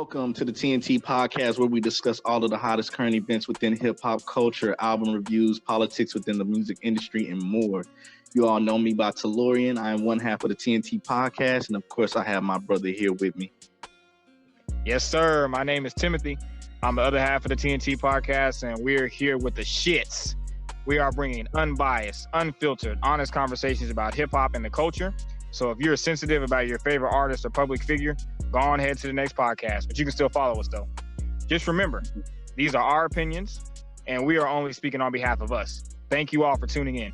Welcome to the TNT podcast, where we discuss all of the hottest current events within hip hop culture, album reviews, politics within the music industry, and more. You all know me by Tellurian. I am one half of the TNT podcast, and of course, I have my brother here with me. Yes, sir. My name is Timothy. I'm the other half of the TNT podcast, and we're here with the shits. We are bringing unbiased, unfiltered, honest conversations about hip hop and the culture. So if you're sensitive about your favorite artist or public figure, go on ahead to the next podcast, but you can still follow us though. Just remember, these are our opinions, and we are only speaking on behalf of us. Thank you all for tuning in.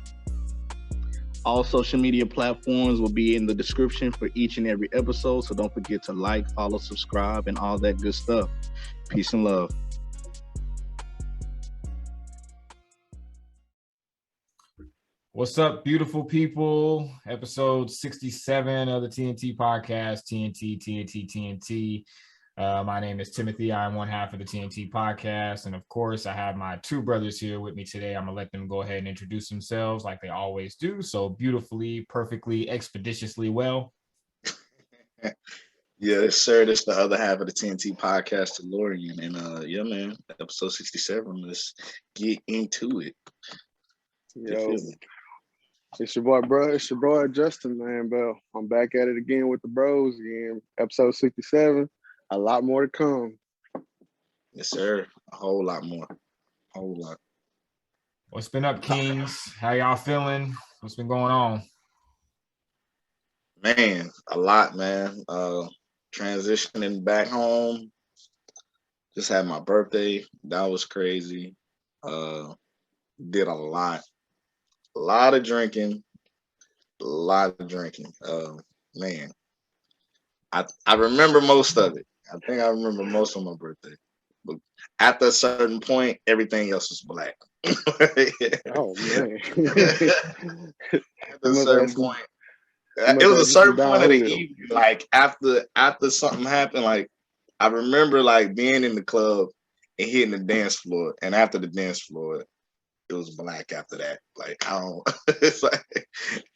All social media platforms will be in the description for each and every episode, so don't forget to like, follow, subscribe, and all that good stuff. Peace and love. What's up, beautiful people? Episode 67 of the TNT podcast, TNT. My name is Timothy. I'm one half of the TNT podcast. And of course, I have my two brothers here with me today. I'm going to let them go ahead and introduce themselves like they always do. So beautifully, perfectly, expeditiously well. Yes, sir. This is the other half of the TNT podcast, Tellurian. And yeah, man, episode 67. Let's get into it. Yo, it's your boy, bro. It's your boy, Justin, man, bro. I'm back at it again with the bros again. Episode 67. A lot more to come. Yes, sir. A whole lot more. A whole lot. What's been up, Kings? How y'all feeling? What's been going on? Man, a lot, man. Transitioning back home. Just had my birthday. That was crazy. Did a lot. A lot of drinking. Man. I remember most of it. I think I remember most of my birthday. But after a certain point, everything else was black. Oh, man. At a certain point. It was a certain point of the evening. Like after something happened, like I remember like being in the club and hitting the dance floor. And after the dance floor, it was black after that. Like I don't.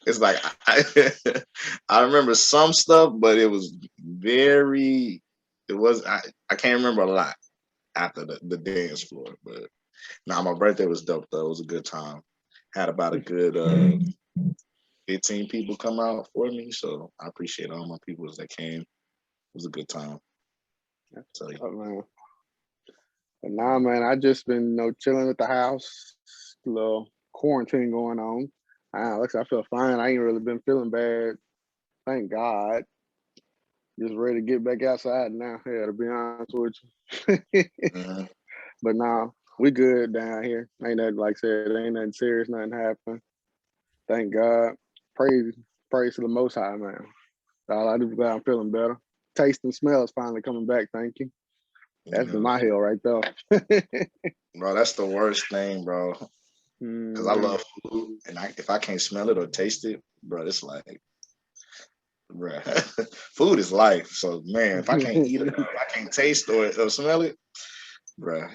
It's like I remember some stuff, but it was very. It was I can't remember a lot after the dance floor. But now my birthday was dope though. It was a good time. Had about a good 15 people come out for me, so I appreciate all my people that came. It was a good time. So, oh, man. But nah, man, I just been chilling at the house. A little quarantine going on. I feel fine. I ain't really been feeling bad. Thank God. Just ready to get back outside now. Yeah, to be honest with you. But nah, we good down here. Ain't nothing, like I said, ain't nothing serious, nothing happened. Thank God. Praise to the Most High, man. All I do is glad I'm feeling better. Taste and smell is finally coming back. Thank you. That's my hill right there. Bro, that's the worst thing, bro. Because I love food, and if I can't smell it or taste it, bro, it's like, bro, food is life. So, man, if I can't eat it, I can't taste or smell it, bro,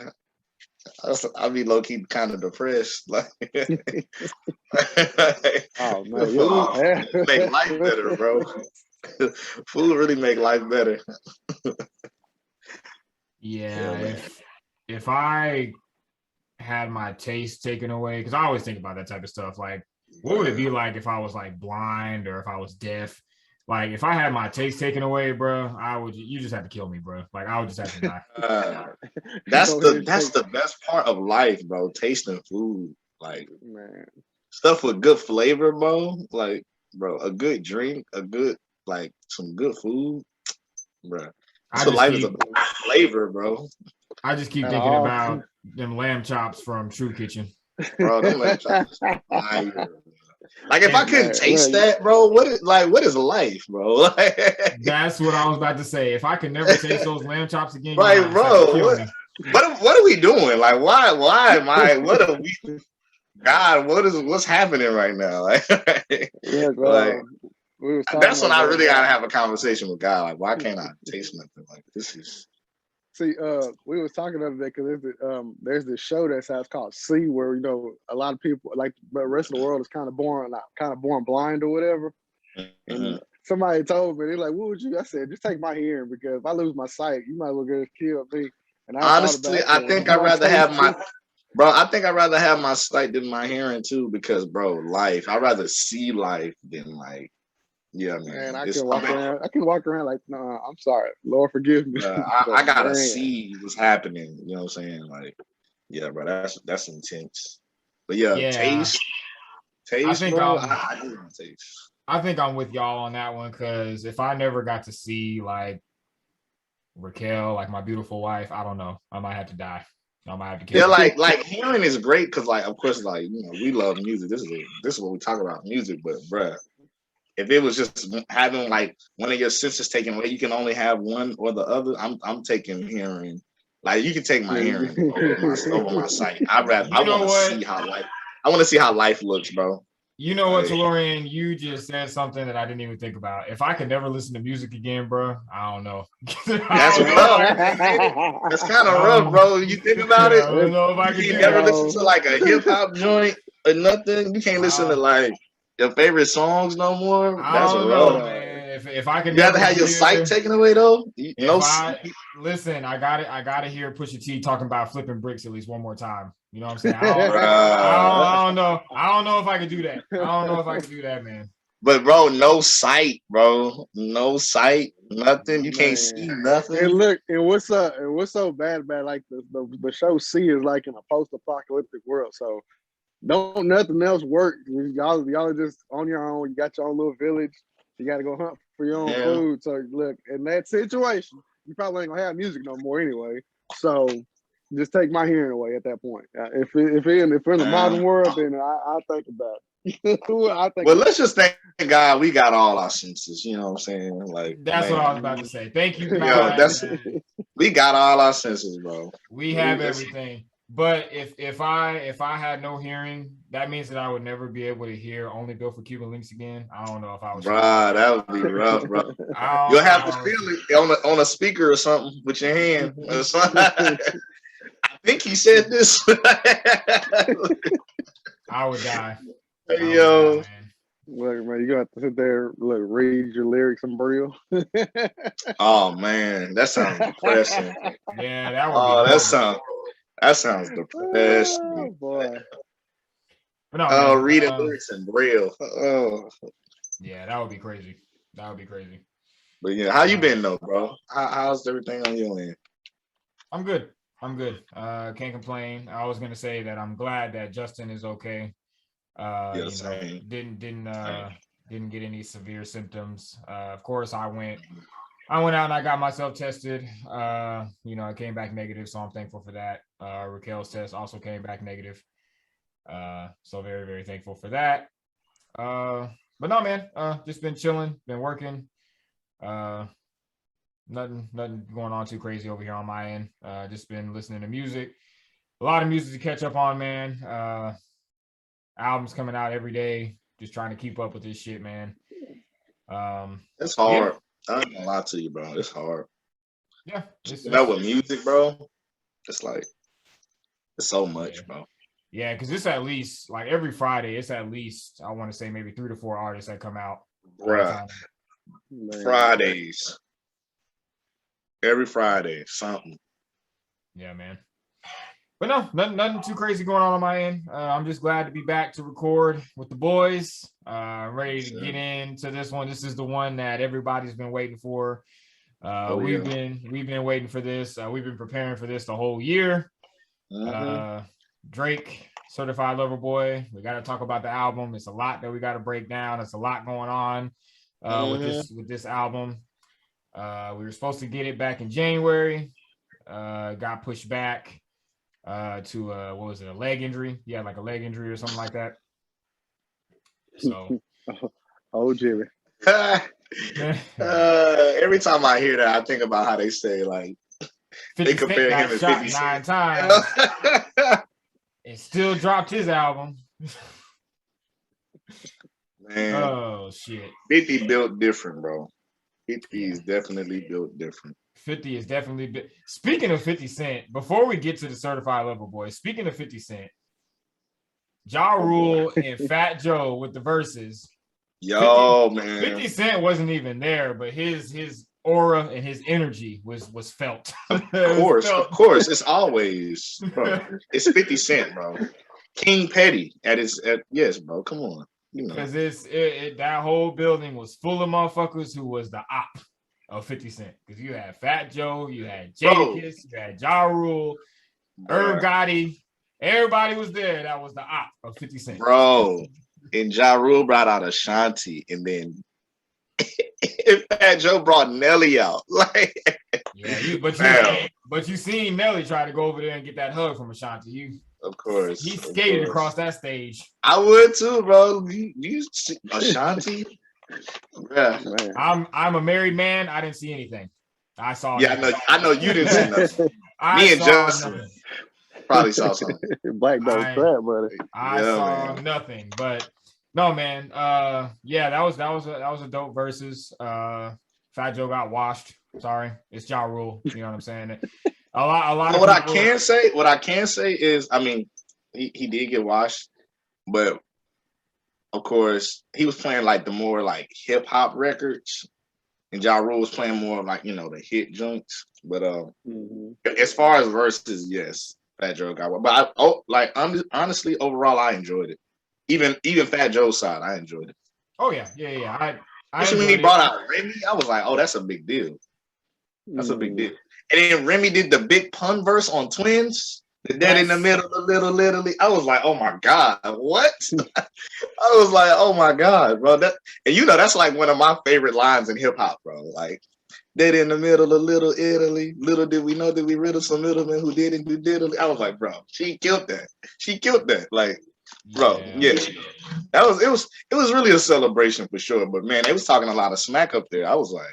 I'll be low key kind of depressed. Like, oh man, food make life better, bro. Food really make life better. Yeah, if I had my taste taken away, because I always think about that type of stuff. Like, what would it be like if I was like blind or if I was deaf? Like, if I had my taste taken away, bro, you just have to kill me, bro. Like, I would just have to die. That's the best part of life, bro. Tasting food, like, man, stuff with good flavor, bro. Like, bro, a good drink, like some good food, bro. So life is about flavor, bro. I just keep thinking about them lamb chops from True Kitchen. Bro, them lamb chops are fire. Like, if I couldn't taste that, bro, what is life, bro? That's what I was about to say. If I could never taste those lamb chops again, right, bro. What are we doing? Like, why am I? What are we? God, what's happening right now? That's when I really gotta have a conversation with God. Like, why can't I taste nothing? Like, this is. See, we was talking the other day because there's this show that's called See, where a lot of people, like the rest of the world is kind of born blind or whatever. And somebody told me, they're like, what would you? I said, just take my hearing, because if I lose my sight, you might as well just kill me. And honestly, I think I'd rather have my sight than my hearing too, because life. I'd rather see life than like, yeah, man. I can walk around like, no, I'm sorry, Lord forgive me. I gotta see what's happening. You know what I'm saying? Like, yeah, bro, that's intense. But taste, I think bro. I do want taste. I think I'm with y'all on that one, because if I never got to see like Raquel, like my beautiful wife, I don't know. I might have to die. I might have to kill. Yeah, like hearing is great because, like, of course, like, you know, we love music. This is what we talk about, music. But bruh, if it was just having like one of your senses taken away, you can only have one or the other. I'm taking hearing. Like, you can take my hearing over my sight. I want to see how life looks, bro. You know what, Tellurian? You just said something that I didn't even think about. If I could never listen to music again, bro, I don't know. That's rough. That's kind of rough, bro. You think about it. I don't know if I can never listen to like a hip hop joint or nothing. You can't listen to like your favorite songs no more. That's rough, man. If I could, you have to have your sight taken away though. Listen, I gotta hear Pusha T talking about flipping bricks at least one more time. You know what I'm saying? I don't know. I don't know if I could do that. I don't know if I could do that, man. But bro, no sight, bro. No sight, nothing. You can't see nothing. And look, and what's so bad about like the show C is like in a post-apocalyptic world. So don't nothing else work. Y'all are just on your own. You got your own little village. You got to go hunt for your own food. So look, in that situation, you probably ain't gonna have music no more anyway. So just take my hearing away at that point. If we're in the modern world, then I think about it. Well, let's just thank God we got all our senses. You know what I'm saying? Like, that's what I was about to say. Thank you, God. We got all our senses, bro. We have everything. But if I had no hearing, that means that I would never be able to hear Only Built for Cuban Links again. I don't know if I was. Bruh, that would be rough, bro. You'll have to feel it on a speaker or something with your hand. I think he said this. I would die. Yo. Look, man, you got to sit there, read your lyrics in Braille. Oh man, that sounds depressing. Yeah, that would be that sounds depressing. Oh boy. No, reading lyrics in Braille. Oh. Yeah, that would be crazy. That would be crazy. But yeah, how you been though, bro? How's everything on your end? I'm good. Can't complain. I was gonna say that I'm glad that Justin is okay. Didn't get any severe symptoms. Of course, I went out and I got myself tested. I came back negative, so I'm thankful for that. Raquel's test also came back negative. So very, very thankful for that. But no, man, just been chilling, been working. Nothing going on too crazy over here on my end. Just been listening to music. A lot of music to catch up on, man. Albums coming out every day. Just trying to keep up with this shit, man. It's hard. Yeah. I ain't gonna lie to you, bro. It's hard. Yeah. With music, bro, it's like it's so much, bro. Yeah, because it's at least like every Friday, it's at least I want to say maybe 3 to 4 artists that come out. Bruh. Fridays. Every Friday, something. Yeah, man. But no, nothing too crazy going on my end. I'm just glad to be back to record with the boys. Ready to get into this one. This is the one that everybody's been waiting for. We've been waiting for this. We've been preparing for this the whole year. Drake, Certified Lover Boy. We got to talk about the album. It's a lot that we got to break down. It's a lot going on with this album. We were supposed to get it back in January. Got pushed back to what was it, a leg injury? Yeah, like a leg injury or something like that. So Jimmy. Every time I hear that, I think about how they say like they compare him to 50 9 times. And still dropped his album. Man, oh shit. 50 built different, bro. 50 is definitely built different. 50 is definitely speaking of 50 Cent, before we get to the Certified Lover Boy, speaking of 50 Cent, Ja Rule and Fat Joe with the verses. Yo, man. 50 Cent wasn't even there, but his aura and his energy was felt. Of course. It's always, bro. It's 50 Cent, bro. King Petty yes, bro. Come on. You know. Because that whole building was full of motherfuckers who was the op of 50 Cent. Because you had Fat Joe, you had Jadakiss, you had Ja Rule, Irv Gotti. Everybody was there. That was the op of 50 Cent. Bro. And Ja Rule brought out Ashanti, and then Fat Joe brought Nelly out. Like, yeah, but you seen Nelly try to go over there and get that hug from Ashanti. Of course, he skated across that stage. I would too, bro. You Ashanti? Yeah, man. I'm a married man. I didn't see anything. I saw. Yeah, I know you didn't see nothing. Me and Justin probably saw something. Black dog crap, buddy. I saw nothing, but. No, man. Yeah, that was a dope versus. Fat Joe got washed. Sorry, it's Ja Rule. You know what I'm saying? A lot. What I can say is, I mean, he did get washed, but of course he was playing like the more like hip hop records, and Ja Rule was playing more like the hit joints. But as far as verses, yes, Fat Joe got one. But honestly, overall, I enjoyed it. Even Fat Joe's side, I enjoyed it. Oh yeah. Especially when he brought out Remy, I was like, oh, that's a big deal. That's a big deal. And then Remy did the big pun verse on Twins. The dead in the middle, the little. I was like, oh my God, what? I was like, oh my God, bro. That's like one of my favorite lines in hip hop, bro. Like, dead in the middle of Little Italy. Little did we know that we rid of some middlemen who didn't do diddly. I was like, bro, she killed that. Like, bro, yeah. It was really a celebration for sure. But man, they was talking a lot of smack up there. I was like,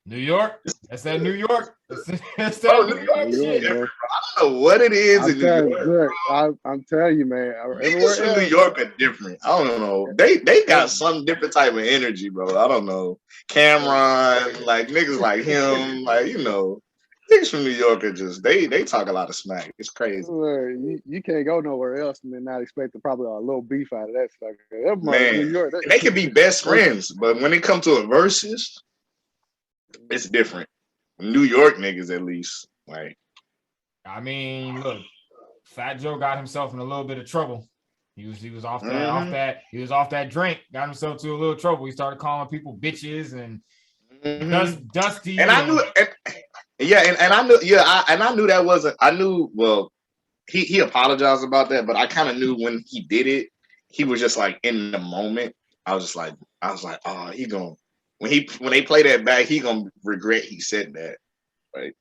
New York? That's that New York. That's that New York shit. I don't know what it is in New York. I'm telling you, man. Niggas from New York are different. I don't know. They got some different type of energy, bro. I don't know. Cameron, like niggas like him, like niggas from New York are just they talk a lot of smack. It's crazy. You can't go nowhere else and then not expect probably a little beef out of that sucker. Man, New York, they can be best friends, but when it comes to a versus, it's different. New York niggas, at least. Like, I mean, look, Fat Joe got himself in a little bit of trouble. He was off that drink, got himself to a little trouble. He started calling people bitches and dusty. And I knew, I knew that wasn't. I knew. Well, he apologized about that, but I kind of knew when he did it, he was just like in the moment. I was like, oh, he gonna. When they play that back, he gonna regret he said that, right?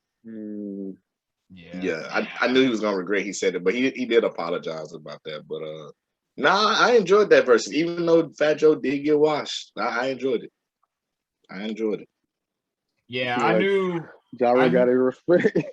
Yeah. I knew he was gonna regret he said it, but he did apologize about that. But I enjoyed that verse, even though Fat Joe did get washed. I enjoyed it. Yeah, I knew. Jara got a respect.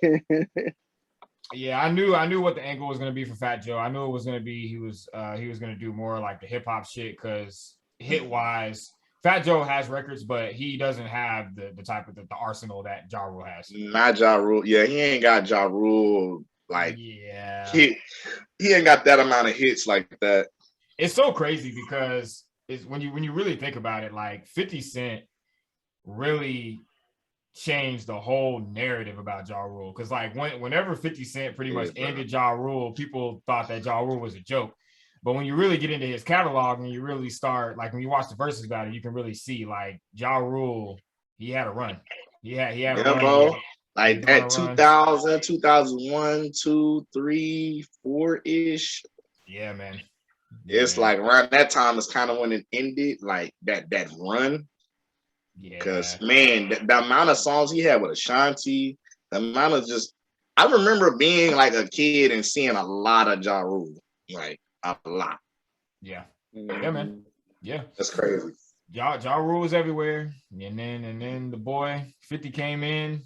Yeah, I knew what the angle was gonna be for Fat Joe. I knew it was gonna be he was gonna do more like the hip hop shit because hit wise. Fat Joe has records, but he doesn't have the type of the arsenal that Ja Rule has. Not Ja Rule. Yeah, he ain't got Ja Rule. Like, yeah, he ain't got that amount of hits like that. It's so crazy because it's when you really think about it, like 50 Cent really changed the whole narrative about Ja Rule. Because like whenever 50 Cent pretty much ended Ja Rule, people thought that Ja Rule was a joke. But when you really get into his catalog and you really start, like when you watch the verses about it, you can really see like Ja Rule, he had a run. He had a run. Bro. Like that 2000, 2001, 2, 3, 4-ish. Yeah, man. It's like around that time is kind of when it ended, like that run. Yeah. Because man, the amount of songs he had with Ashanti, the amount of I remember being like a kid and seeing a lot of Ja Rule. Like a lot. Yeah. Yeah, man. Yeah. That's crazy. Ja Rule was everywhere. And then the boy 50 came in.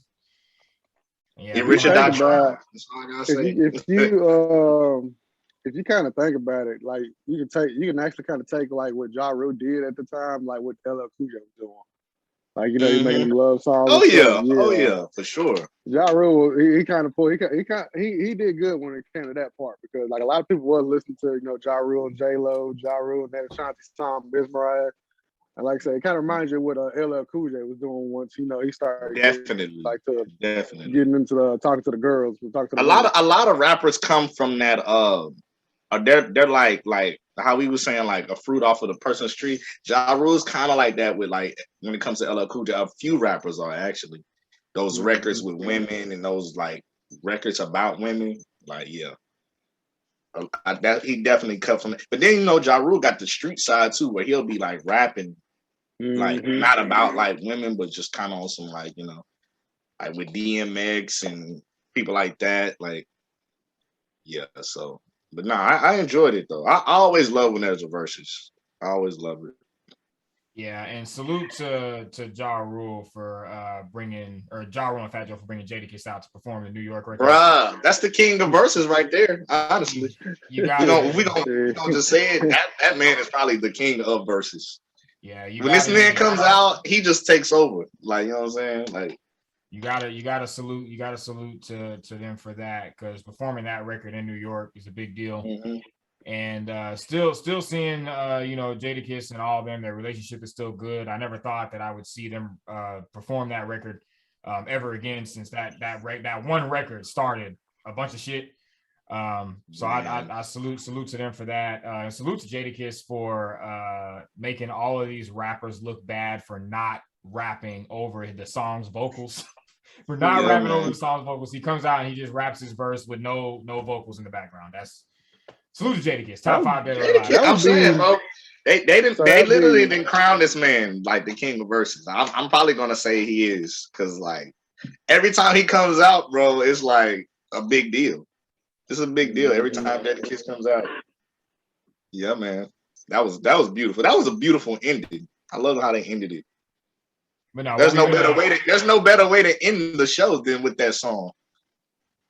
Yeah. Richard That's all I gotta say. If you kind of think about it, like you can actually kind of take like what Ja Rule did at the time, like what LL Cool J was doing. Like, he's making love songs. Oh yeah, for sure. Ja Rule, he kind of pulled. He did good when it came to that part because like a lot of people was listening to Ja Rule and J-Lo, Ja Rule and that Ashanti song, Mesmerize. And like I said, it kind of reminds you of what LL Cool J was doing once. You know, he started Definitely, getting into talking to the girls. A lot of rappers come from that. They're like how we was saying, like a fruit off of the person's tree. Ja Rule's kind of like that with like when it comes to LL Cool J. A few rappers are actually those records with women and those like records about women. Like that he definitely cut from it. But then Ja Rule got the street side too, where he'll be like rapping, like not about like women, but just kind of on some like like with DMX and people like that. Like so. But no, I enjoyed it though. I always love when there's a versus. I always love it. Yeah, and salute to Ja Rule for bringing Ja Rule and Fat Joe for bringing Jadakiss out to perform in New York record. Bruh, that's the king of verses right there. Honestly, we don't just say it. That man is probably the king of verses. Yeah, when this man comes out, he just takes over. Like you know what I'm saying, like. You gotta salute to them for that, because performing that record in New York is a big deal. And still seeing Jadakiss and all of them, their relationship is still good. I never thought that I would see them perform that record ever again, since that one record started a bunch of shit. So I salute to them for that. And salute to Jadakiss for making all of these rappers look bad for not rapping over the song's vocals. For not rapping over the song's vocals. He comes out and he just raps his verse with no vocals in the background. That's salute to Jadakiss. Top 5 better alive. I'm saying, bro. They literally didn't crown this man like the king of verses. I'm probably gonna say he is, because like every time he comes out, bro, it's like a big deal. It's a big deal every time Jadakiss comes out. Yeah, man. That was beautiful. That was a beautiful ending. I love how they ended it. But no, there's no better way to end the show than with that song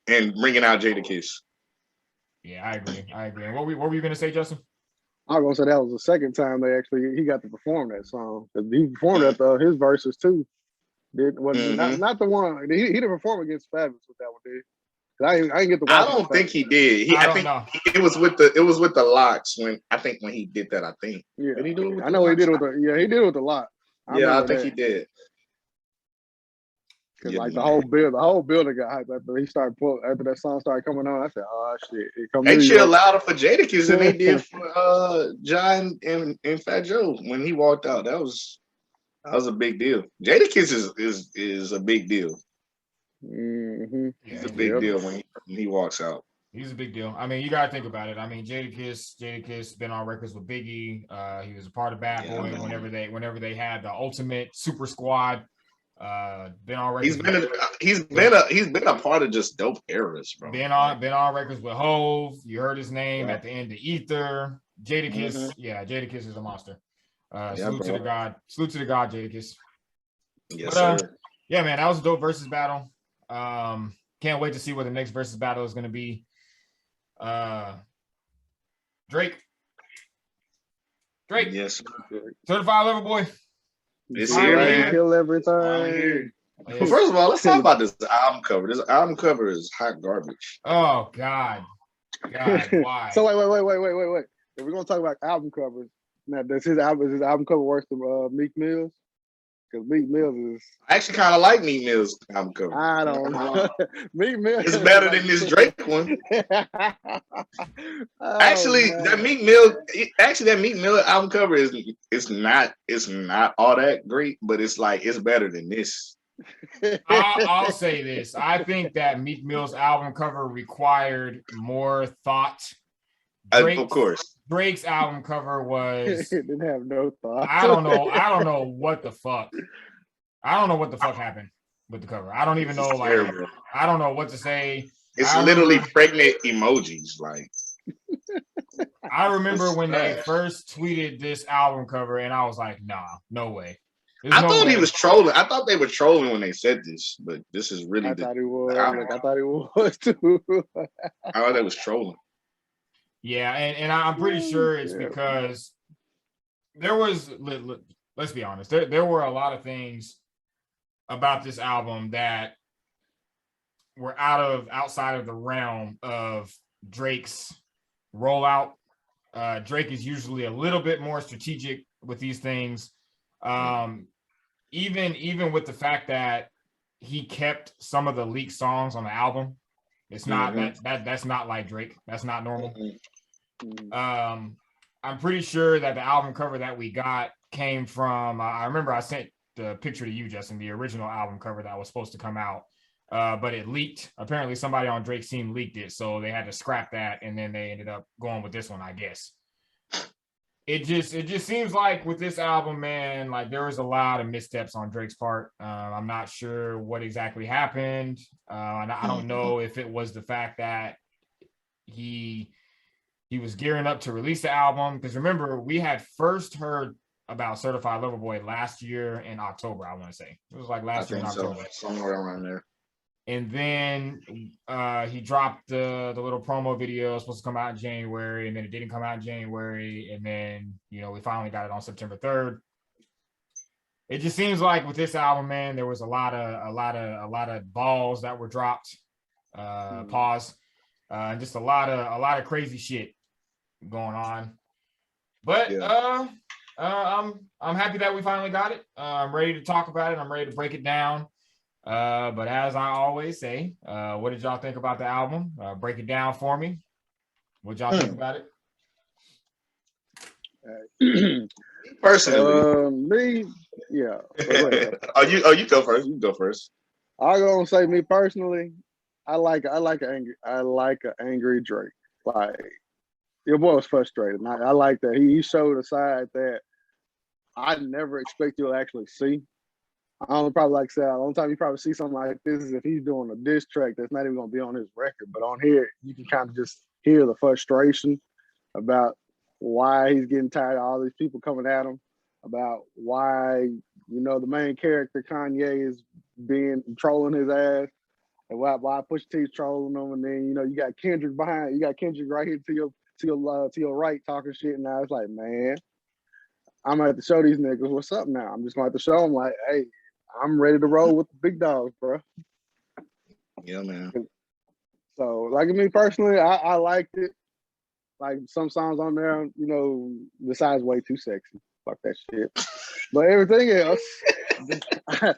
and bringing out Jadakiss. Yeah, I agree. And what were you gonna say, Justin? I was gonna say that was the second time he got to perform that song. He performed at his verses too. Not the one he didn't perform against Fabulous with that one, did he? I didn't get to watch. I don't think he did. I think it was with the Locks when he did that. I think. Yeah, did he do it with I know he did it with he did it with the Locks. I think he did. Cause like the whole building got hyped after that song started coming on. I said, "Oh shit!" They chill louder for Jadakiss than they did for John and Fat Joe when he walked out. That was a big deal. Jadakiss is a big deal. He's a big deal when he walks out. He's a big deal. I mean, you gotta think about it. I mean, Jadakiss been on records with Biggie. He was a part of Bad Boy whenever they had the Ultimate Super Squad. Been on records. He's been a part of just dope eras, bro. Been on records with Hove. You heard his name at the end of Ether. Jadakiss, Jadakiss is a monster. Salute to the God, Jadakiss. Yes, sir. Yeah, man, that was a dope versus battle. Can't wait to see what the next versus battle is going to be. Drake. Yes. Certified Lover Boy. This year, man. Kill everything. Well, first of all, let's talk about this album cover. This album cover is hot garbage. Oh God, why? So wait. If we're gonna talk about album covers, now does his album cover worse than Meek Mill's? Because Meek Mill's is. I actually kind of like Meek Mill's album cover. I don't know. Meek Mill. It's better than this Drake one. Actually, that Meek Mill album cover is not all that great, but it's better than this. I'll say this. I think that Meek Mill's album cover required more thought. Of course. Drake's album cover was didn't have no thought. I don't know what the fuck. I don't know what the fuck happened with the cover. I don't even know. I don't know what to say. It's literally pregnant emojis. I remember when they first tweeted this album cover, and I was like, "Nah, no way." I thought he was trolling. I thought they were trolling when they said this, but this is really. I thought he was too. I thought they was trolling. Yeah, and I'm pretty sure it's because there was, let's be honest, there were a lot of things about this album that were outside of the realm of Drake's rollout. Drake is usually a little bit more strategic with these things. Even with the fact that he kept some of the leaked songs on the album, it's not that's not like Drake. That's not normal. I'm pretty sure that the album cover that we got came from. I remember I sent the picture to you, Justin, the original album cover that was supposed to come out, but it leaked. Apparently, somebody on Drake's team leaked it, so they had to scrap that, and then they ended up going with this one, I guess. It just seems like with this album, man, like there was a lot of missteps on Drake's part. I'm not sure what exactly happened. And I don't know if it was the fact that he was gearing up to release the album. Because remember, we had first heard about Certified Lover Boy last year in October, I want to say. It was like last year in October. Somewhere around there. And then he dropped the little promo video. It was supposed to come out in January, and then it didn't come out in January. And then, we finally got it on September 3rd. It just seems like with this album, man, there was a lot of balls that were dropped. Pause. And just a lot of crazy shit going on. But I'm happy that we finally got it. I'm ready to talk about it. I'm ready to break it down. But as I always say, what did y'all think about the album? Break it down for me. What y'all think about it? Personally, me, yeah. You go first. You go first. I'm gonna say me personally. I like an angry Drake. Like your boy was frustrated. I like that he showed a side that I never expect you'll actually see. I don't probably like say the only time you probably see something like this is if he's doing a diss track that's not even gonna be on his record. But on here, you can kind of just hear the frustration about why he's getting tired of all these people coming at him, about why the main character Kanye is trolling his ass, and why Pusha T's trolling him, and then you got Kendrick right here to your right talking shit, and now it's like, man, I'm gonna have to show these niggas what's up now. I'm just gonna have to show them like, hey, I'm ready to roll with the big dogs, bro. Yeah, man. So, like me personally, I liked it. Like some songs on there, besides "Way Too Sexy," fuck that shit. But everything else, yeah,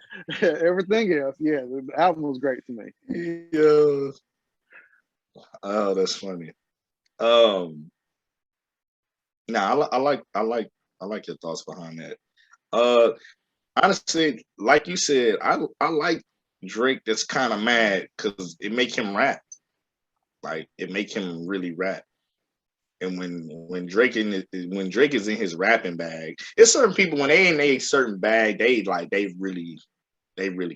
the album was great to me. Yeah. Oh, that's funny. I like your thoughts behind that. Honestly, like you said, I like Drake that's kind of mad because it make him rap. Like it make him really rap. And when Drake is in his rapping bag, it's certain people when they in a certain bag, they really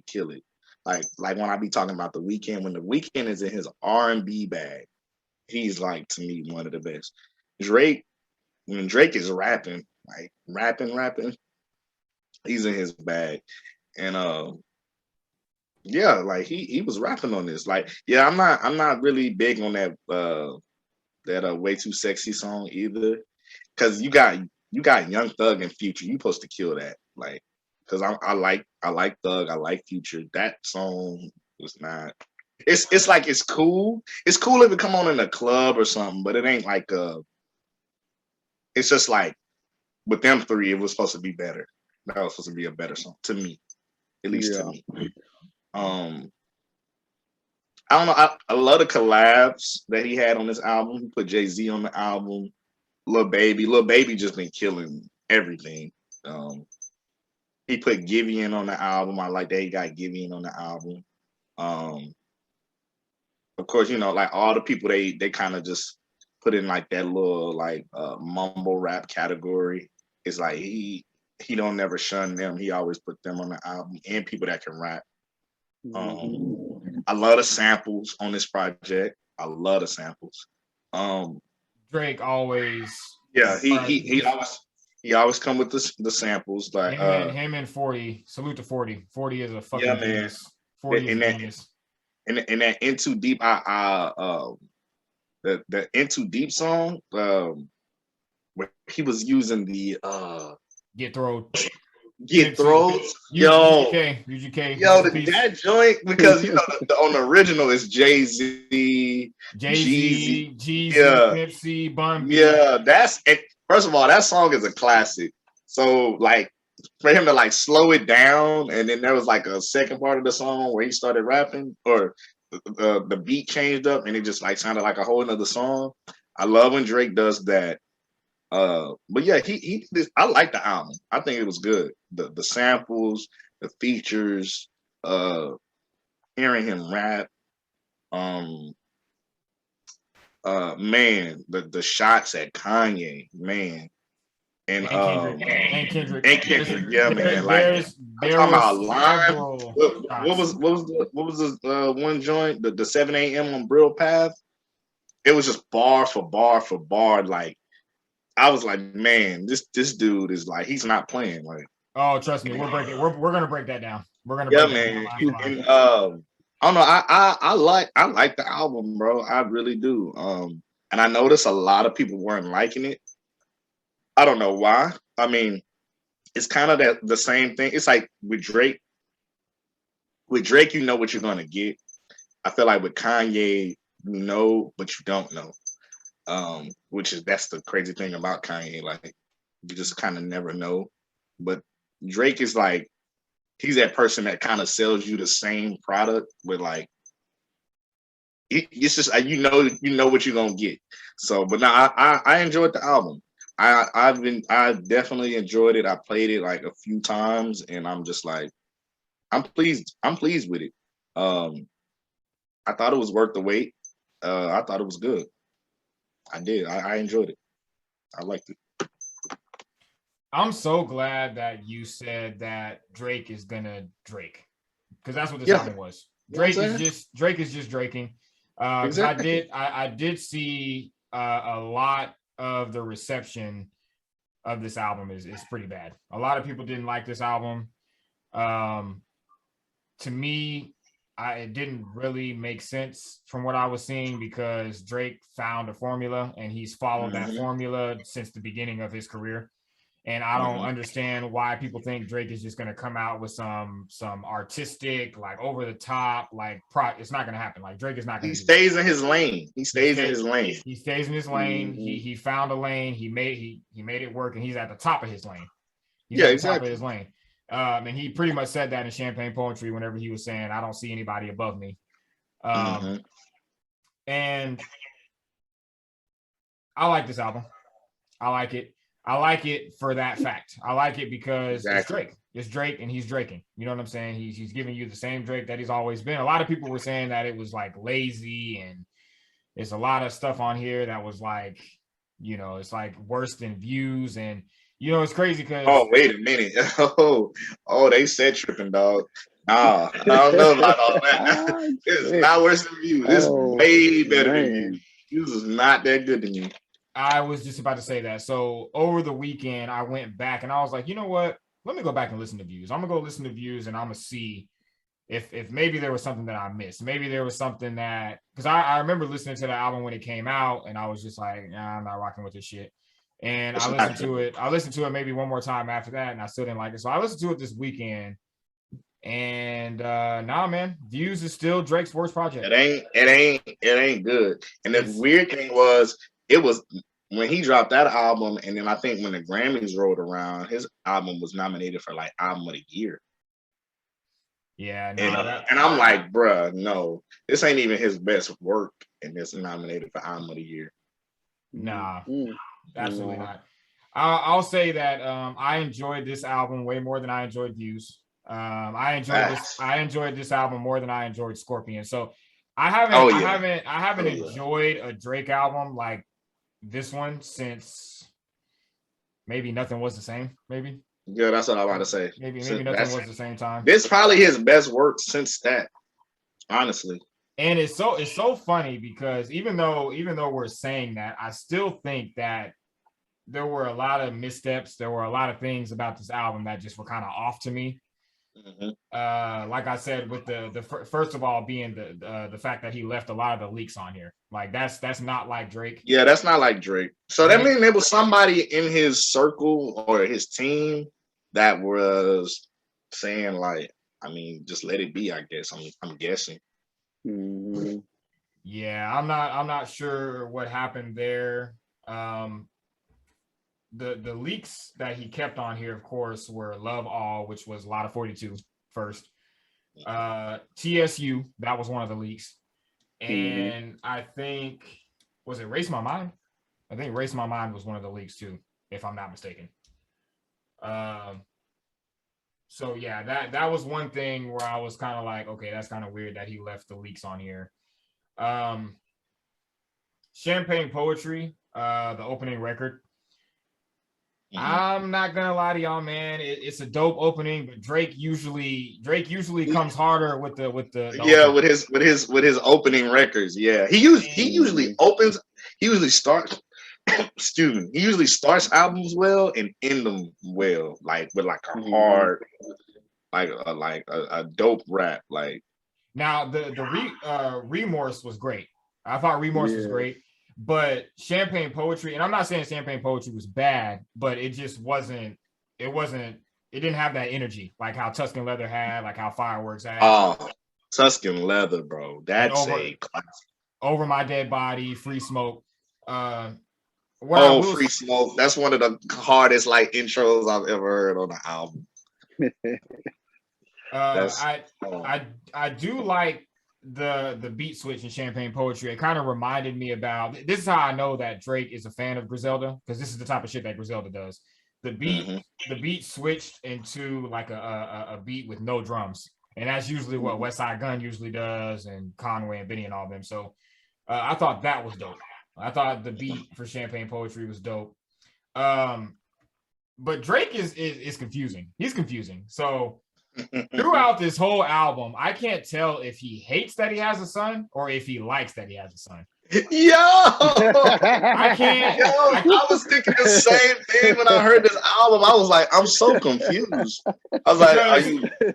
kill it. Like when I be talking about The Weeknd, when The Weeknd is in his R&B bag, he's like to me one of the best. When Drake is rapping, like rapping, he's in his bag. And like he was rapping on this. Like, yeah, I'm not really big on that Way Too Sexy song either. Cause you got Young Thug and Future. You supposed to kill that. Like, cause I like Thug, I like Future. That song was not. It's like it's cool. It's cool if it come on in a club or something, but it ain't like it's just like with them three, it was supposed to be better. That was supposed to be a better song to me, at least to me. I don't know. I love the collabs that he had on this album. He put Jay-Z on the album. Lil Baby just been killing everything. He put Giveon on the album. I like that he got Giveon on the album. Of course, like all the people they kind of just put in like that little like mumble rap category. It's like he don't never shun them. He always put them on the album and people that can rap. I love the samples on this project. I love the samples. Drake always. Yeah, he always come with the samples. Like him and 40. Salute to 40. 40 is a fucking genius. 40 is a genius. And that In Too Deep, the In Too Deep song, where he was using the Get Throw. UGK. Yo, that joint, because on the original is Jay-Z, Jeezy, Nipsey, Bun B. Yeah, first of all, that song is a classic. So like for him to like slow it down, and then there was like a second part of the song where he started rapping, or the beat changed up, and it just like sounded like a whole another song. I love when Drake does that. But yeah, he did, I like the album. I think it was good. The samples, the features, hearing him rap. Um, man, the shots at Kanye, man, and And Kendrick. And Kendrick. and Kendrick, yeah, man. Like I'm There talking were about Lime. several What was the one joint? The 7 a.m. on Brill Path. It was just bar for bar for bar. Like I was like, man, this dude is like he's not playing. Like, oh, trust me, we're gonna break that down. We're gonna yeah, break that man. down. And I don't know. I like the album, bro. I really do. And I noticed a lot of people weren't liking it. I don't know why. I mean, it's kind of the same thing. It's like with Drake. With Drake, you know what you're gonna get. I feel like with Kanye, you know, but you don't know. Which is that's the crazy thing about Kanye. Like you just kind of never know. But Drake is like he's that person that kind of sells you the same product with like it's just you know what you're gonna get. So, but now I enjoyed the album. I definitely enjoyed it. I played it like a few times, and I'm just like I'm pleased. I'm pleased with it. I thought it was worth the wait. I thought it was good. I did. I enjoyed it. I liked it. I'm so glad that you said that Drake is gonna Drake, because that's what this Yeah. album was. You know what I'm Drake is just draking. Because Exactly. I did see a lot of the reception of this album is pretty bad. A lot of people didn't like this album. To me, it didn't really make sense from what I was seeing, because Drake found a formula and he's followed that Mhm. formula since the beginning of his career. And I don't Mhm. understand why people think Drake is just going to come out with some artistic, like over the top, like it's not going to happen. Like Drake is not going He to do that. stays in his lane. He stays in his lane. He stays in his lane. Mhm. He found a lane. He made it work, and he's at the top of his lane. He's Yeah, at the top of exactly. his lane. And he pretty much said that in Champagne Poetry whenever he was saying, "I don't see anybody above me." Mhm. And I like this album. I like it. I like it for that fact. I like it because it's Exactly. Drake. It's Drake, and he's draking. You know what I'm saying? He's giving you the same Drake that he's always been. A lot of people were saying that it was like lazy, and there's a lot of stuff on here that was like, it's like worse than Views, and it's crazy because Oh, wait a minute. Oh, they said tripping, dog. Nah, I don't know about all that. Ah, It's shit. not worse than Views. It's Oh way better than man. Views. Views is not that good to me. I was just about to say that. So over the weekend, I went back and I was like, you know what? Let me go back and listen to Views. I'm gonna go listen to Views, and I'm gonna see if maybe there was something that I missed. Maybe there was something that, because I remember listening to the album when it came out, and I was just like, nah, I'm not rocking with this shit. And It's I not listened good. to it. I listened to it maybe one more time after that, and I still didn't like it. So I listened to it this weekend, and nah, man, Views is still Drake's worst project. It ain't good. And the weird thing was, it was when he dropped that album, and then I think when the Grammys rolled around, his album was nominated for like album of the year. Yeah, no, And I'm like, bruh, no, this ain't even his best work, and it's nominated for album of the year. nah, Mm. absolutely No. not. I'll say that I enjoyed this album way more than I enjoyed Views. I enjoyed this album more than I enjoyed Scorpion. So I haven't enjoyed a Drake album like this one since maybe Nothing Was the Same. Maybe Yeah, that's what I'm about to say. maybe Nothing Was the Same time. This probably his best work since that, honestly. And it's so funny because even though we're saying that, I still think that there were a lot of missteps. There were a lot of things about this album that just were kind of off to me. Mm-hmm. Like I said, with the first of all being the fact that he left a lot of the leaks on here. Like that's not like Drake. Yeah, that's not like Drake. So that means there was somebody in his circle or his team that was saying like, I mean, just let it be. I guess I'm guessing. Mm-hmm. Yeah, I'm not sure what happened there. the leaks that he kept on here, of course, were Love All, which was a lot of 42 first. TSU, that was one of the leaks. And I think, was it Race My Mind? I think Race My Mind was one of the leaks too, if I'm not mistaken. So yeah, that was one thing where I was kind of like, okay, that's kind of weird that he left the leaks on here. Champagne Poetry, the opening record. I'm not gonna lie to y'all, man. It's a dope opening, but Drake usually comes harder with the with his opening records. Yeah, he usually opens. He usually starts. Excuse me. He usually starts albums well and end them well, like with like a hard, like a dope rap. Like now the Remorse was great. I thought Remorse was great. But Champagne Poetry, and I'm not saying Champagne Poetry was bad, but it just wasn't, it didn't have that energy like how Tuscan Leather had, like how Fireworks had. Oh, Tuscan Leather, bro. That's a classic. Over My Dead Body, Free Smoke. Free Smoke. That's one of the hardest like intros I've ever heard on the album. I do like the beat switch in Champagne Poetry. It kind of reminded me about, this is how I know that Drake is a fan of Griselda, because this is the type of shit that Griselda does. The beat switched into like a beat with no drums, and that's usually what West Side Gun usually does, and Conway and Benny and all of them. So I thought that was dope. I thought the beat for Champagne Poetry was dope. But Drake is confusing. He's confusing. So throughout this whole album, I can't tell if he hates that he has a son or if he likes that he has a son. Yo, I can't. I was thinking the same thing when I heard this album. I was like, I'm so confused. I was like,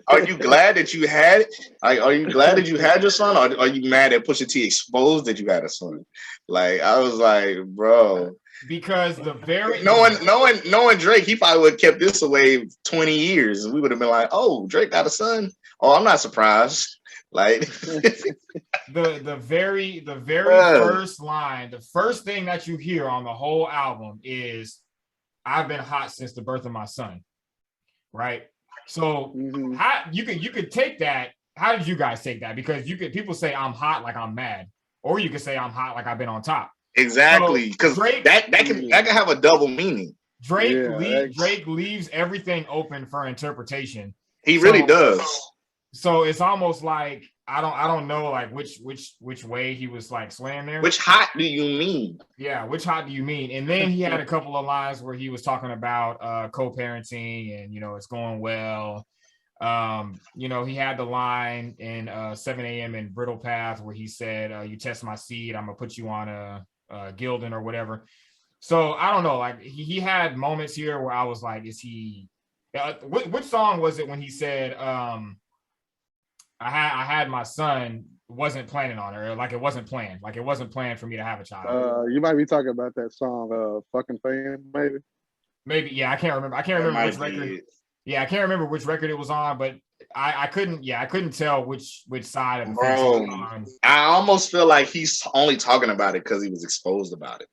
are you glad that you had it? Are you glad that you had your son, or are you mad that Pusha T exposed that you had a son? Like, I was like, bro. Because the very knowing Drake, he probably would have kept this away 20 years, and we would have been like, "Oh, Drake got a son." Oh, I'm not surprised. Like the very first line, the first thing that you hear on the whole album is, "I've been hot since the birth of my son." Right. So how you could take that. How did you guys take that? Because people say I'm hot like I'm mad, or you could say I'm hot like I've been on top. Exactly, because so that can have a double meaning. Drake leaves everything open for interpretation. He really does. So it's almost like I don't know like which way he was like swaying there. Which hot do you mean? Yeah, which hot do you mean? And then he had a couple of lines where he was talking about co-parenting and it's going well. He had the line in 7 a.m. in Brittle Path where he said, "You test my seed, I'm gonna put you on a Gildan or whatever." So I don't know, like he had moments here where I was like, is he which song was it when he said I had my son, wasn't planning on her, like it wasn't planned for me to have a child. You might be talking about that song Fucking Fan, maybe. Yeah, I can't remember which record. Yeah, I can't remember which record it was on, but I couldn't tell which side of the fence was on. I almost feel like he's only talking about it because he was exposed about it.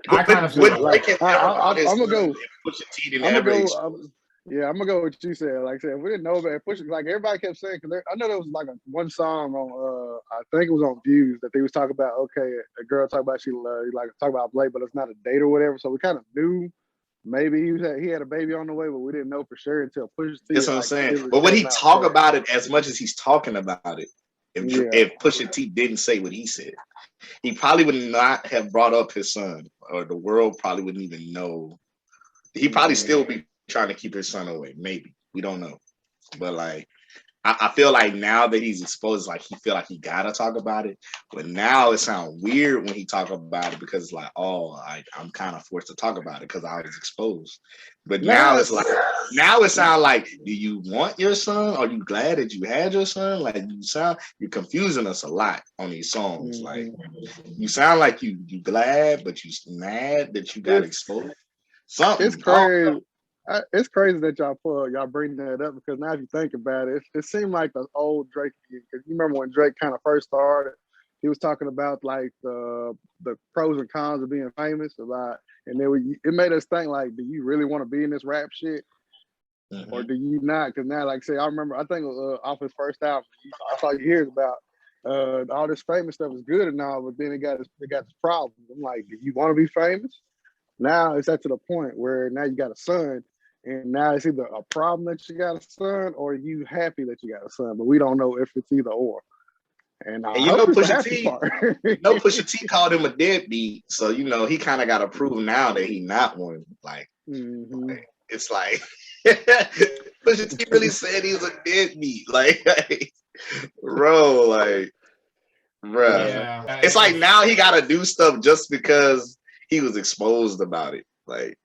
I kind of feel like I'm gonna go. I'm gonna go with what you said. Like I said, we didn't know about Pusha. Like everybody kept saying, because I know there was like one song on I think it was on Views that they was talking about. Okay, a girl talk about talk about Blake, but it's not a date or whatever. So we kind of knew. Maybe he had a baby on the way, but we didn't know for sure until Pusha T. That's what I'm saying. But when he talk about it as much as he's talking about it, if Pusha T didn't say what he said, he probably would not have brought up his son, or the world probably wouldn't even know. He probably still be trying to keep his son away. Maybe, we don't know. But like, I feel like now that he's exposed, like he feel like he gotta talk about it. But now it sounds weird when he talk about it because it's like, I'm kind of forced to talk about it because I was exposed. But now it's like, now it sounds like, do you want your son? Are you glad that you had your son? Like you're confusing us a lot on these songs. Like you sound like you glad, but you mad that you got exposed. Something. It's crazy. It's crazy that y'all bring that up, because now if you think about it, it seemed like the old Drake. Because you remember when Drake kind of first started, he was talking about like the pros and cons of being famous about, and it made us think like, do you really want to be in this rap shit? Or do you not? Because now, like I say, I remember, I think off his first album, I saw you hear about all this famous stuff is good and all, but then it got this problem. I'm like, do you want to be famous? Now it's at to the point where now you got a son, and now it's either a problem that you got a son or you happy that you got a son, but we don't know if it's either or. And you know, Pusha T called him a deadbeat, so you know he kind of got to prove now that he not one. Like, like it's like Pusha T really said he's a deadbeat. Like, bro, like, bruh. Yeah. It's like now he got to do stuff just because he was exposed about it. Like,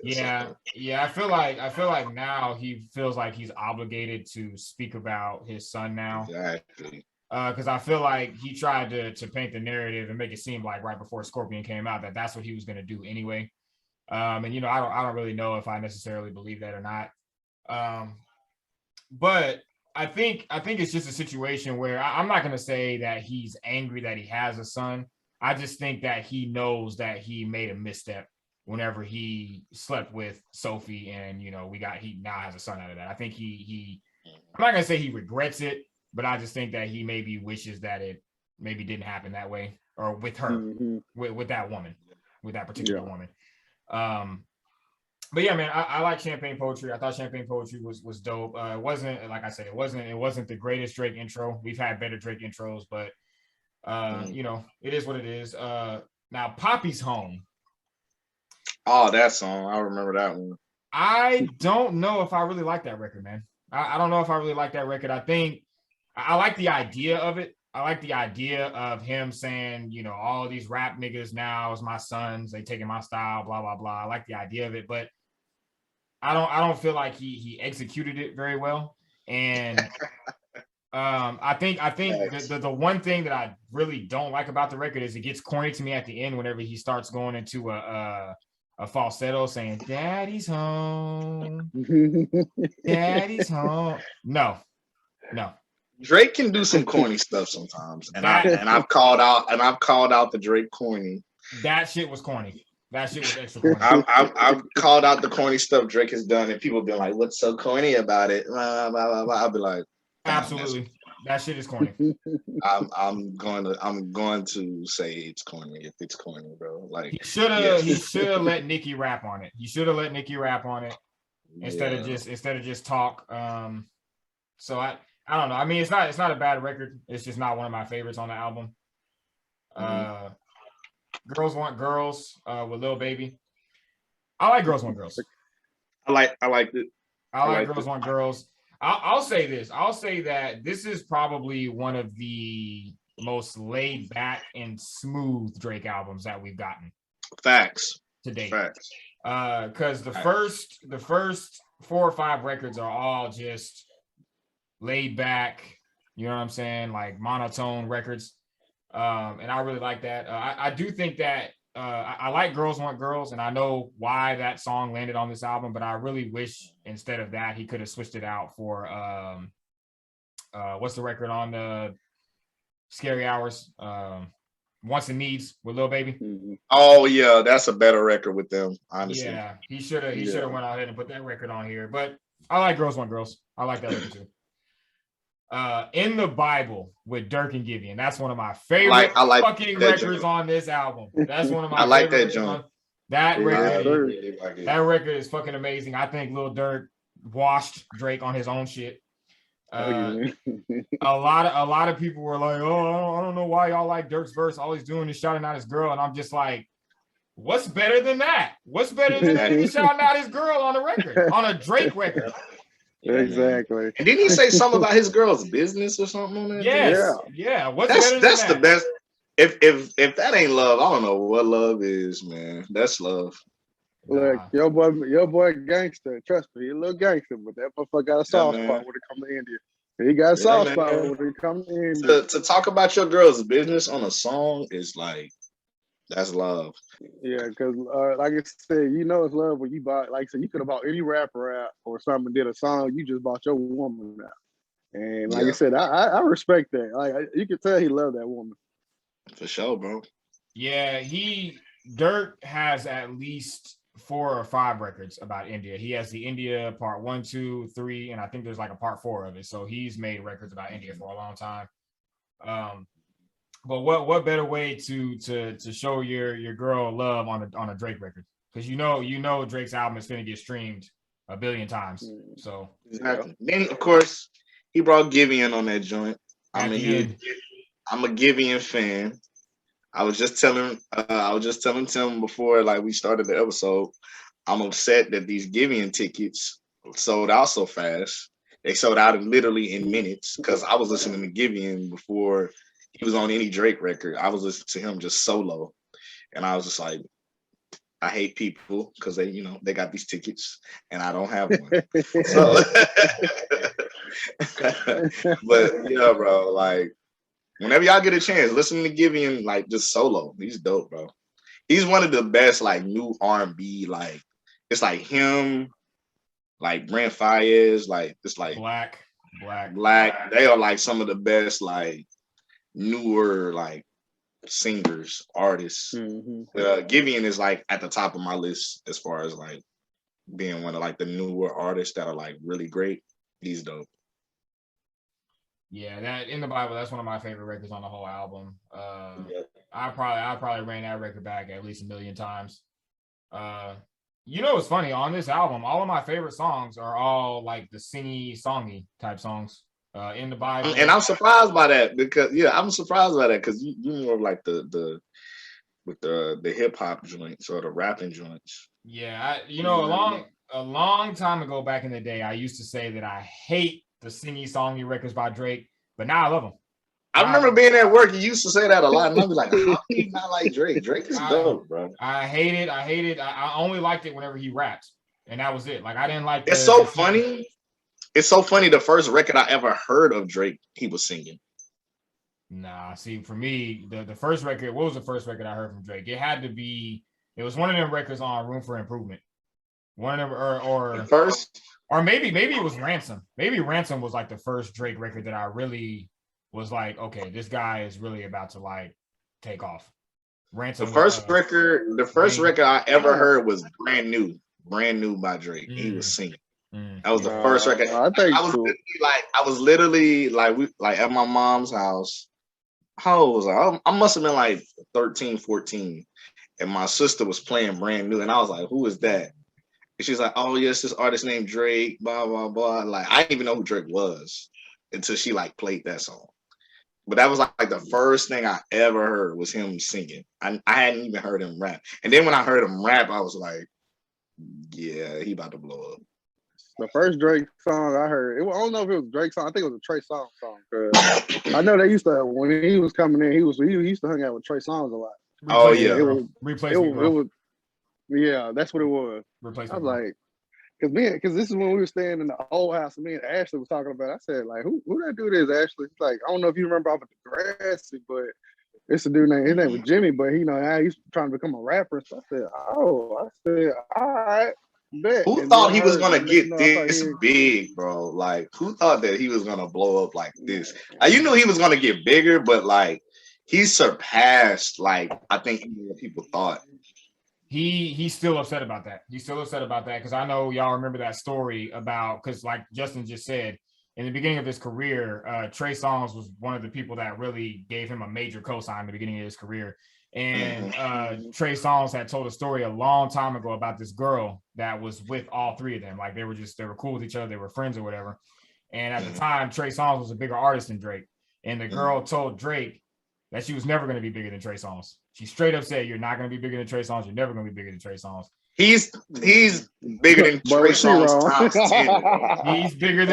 yeah. I feel like now he feels like he's obligated to speak about his son now. Exactly. Because I feel like he tried to paint the narrative and make it seem like right before Scorpion came out that that's what he was going to do anyway. And you know, I don't really know if I necessarily believe that or not. But I think it's just a situation where I'm not going to say that he's angry that he has a son. I just think that he knows that he made a misstep whenever he slept with Sophie, and you know, he now has a son out of that. I think I'm not going to say he regrets it, but I just think that he maybe wishes that it maybe didn't happen that way, or with her, with that woman, with that particular woman. But yeah, man, I like Champagne Poetry. I thought Champagne Poetry was dope. It wasn't, like I said, it wasn't the greatest Drake intro. We've had better Drake intros, but you know, it is what it is. Now Papi's Home. Oh, that song. I remember that one. I don't know if I really like that record, man. I don't know if I really like that record. I think I like the idea of it. I like the idea of him saying, you know, all of these rap niggas now is my sons. They taking my style, blah, blah, blah. I like the idea of it, but I don't feel like he executed it very well. And I think the one thing that I really don't like about the record is it gets corny to me at the end whenever he starts going into a falsetto saying, "Daddy's home, Daddy's home." No. Drake can do some corny stuff sometimes, and I've called out the Drake corny. That shit was corny. That shit was extra corny. I've called out the corny stuff Drake has done, and people have been like, "What's so corny about it?" Blah, blah, blah, blah. I'll be like, absolutely, that shit is corny. I'm going to say it's corny if it's corny, bro. Like he should have let Nicki rap on it. He should have let Nicki rap on it instead of just talk. So I don't know. I mean, it's not a bad record. It's just not one of my favorites on the album. Girls Want Girls with Lil Baby. I like Girls Want Girls. I liked it. I like Girls Want Girls. I'll say this. I'll say that this is probably one of the most laid back and smooth Drake albums that we've gotten. Facts. To date. Facts. Because the first 4 or 5 records are all just laid back, you know what I'm saying, like monotone records, and I really like that. I do think that I like Girls Want Girls, and I know why that song landed on this album, but I really wish instead of that he could have switched it out for what's the record on the Scary Hours, Wants and Needs with Lil Baby. Oh yeah, that's a better record with them, honestly. Yeah, he should have went ahead and put that record on here, but I like Girls Want Girls. I like that record too. In the Bible with Dirk and Giveon. That's one of my favorite fucking records on this album. That's one of my I like that joint. That record is fucking amazing. I think Lil Durk washed Drake on his own shit. A lot of people were like, "Oh, I don't know why y'all like Dirk's verse. All he's doing is shouting out his girl," and I'm just like, "What's better than that? What's better than that? Shouting out his girl on a record, on a Drake record?" Exactly. And didn't he say something about his girl's business or something on that? Yes. Yeah. That's the best. If that ain't love, I don't know what love is, man. That's love. Look, your boy gangster. Trust me, he a little gangster, but that motherfucker got a soft spot when it comes to India. He got a soft spot when it comes to India. To talk about your girl's business on a song is like, that's love. Yeah, because like I said, you know it's love when you buy, like I said, you could have bought any rapper out or something and did a song, you just bought your woman out. And like I said, I respect that. Like you can tell he loved that woman. For sure, bro. Yeah, Dirk has at least 4 or 5 records about India. He has the India part 1, 2, 3, and I think there's like a part 4 of it. So he's made records about India for a long time. But what better way to show your girl love on a Drake record? Because you know Drake's album is gonna get streamed 1 billion times. So exactly. Then of course he brought Giveon on that joint. I'm a Giveon fan. I was just telling Tim before like we started the episode, I'm upset that these Giveon tickets sold out so fast. They sold out literally in minutes because I was listening to Giveon before he was on any Drake record. I was listening to him just solo. And I was just like, I hate people because they got these tickets and I don't have one. So but yeah, bro, like whenever y'all get a chance, listen to Giveon like just solo. He's dope, bro. He's one of the best like new R&B, like it's like him, like Brent Faiyaz, like it's like Black. They are like some of the best like newer like singers, artists. Giveon is like at the top of my list as far as like being one of like the newer artists that are like really great. He's dope. Yeah, that In the Bible, that's one of my favorite records on the whole album. I probably ran that record back at least 1 million times. What's funny on this album, all of my favorite songs are all like the singy, songy type songs. In the Bible, and I'm surprised by that because you more like the hip hop joints or the rapping joints. Yeah, a long time ago back in the day, I used to say that I hate the singy songy records by Drake, but now I love them. I remember being at work. You used to say that a lot, and I'd be like, "How do you not like Drake? Drake is dope, bro." I hate it. I only liked it whenever he rapped, and that was it. Like I didn't like. It's so funny. It's so funny. The first record I ever heard of Drake, he was singing. Nah, see, for me, the first record. What was the first record I heard from Drake? It had to be. It was one of them records on Room for Improvement. One of them, or first. Or maybe it was Ransom. Maybe Ransom was like the first Drake record that I really was like, okay, this guy is really about to like take off. Ransom. The first record I ever heard was Brand New by Drake. He was singing. That was the first record. I was literally at my mom's house. How old was I? I must have been like 13, 14. And my sister was playing Brand New. And I was like, who is that? And she's like, oh, yes, this artist named Drake, blah, blah, blah. Like, I didn't even know who Drake was until she like played that song. But that was like the first thing I ever heard was him singing. I hadn't even heard him rap. And then when I heard him rap, I was like, yeah, he about to blow up. The first Drake song I heard, I don't know if it was Drake's song. I think it was a Trey Songz song. I know they used to, when he was coming in, he used to hang out with Trey Songz a lot. Oh, yeah. Yeah, that's what it was. I was like, because this is when we were staying in the old house, and me and Ashley was talking about it. I said, like, who that dude is, Ashley? He's like, I don't know if you remember off of Degrassi, but it's a dude named, his name was Jimmy, but now he's trying to become a rapper. So I said, all right. Bet. Who thought he was gonna get this big, bro? Like, who thought that he was gonna blow up like this? You knew he was gonna get bigger, but like, he surpassed, like, I think what people thought. He's still upset about that. He's still upset about that because I know y'all remember that story about, because like Justin just said, in the beginning of his career, Trey Songz was one of the people that really gave him a major cosign in the beginning of his career. And Trey Songz had told a story a long time ago about this girl that was with all three of them. Like they were cool with each other. They were friends or whatever. And at the time, Trey Songz was a bigger artist than Drake. And the girl told Drake that she was never going to be bigger than Trey Songz. She straight up said, "You're not going to be bigger than Trey Songz. You're never going to be bigger than Trey Songz." He's bigger than Trey Songz times 10. He's bigger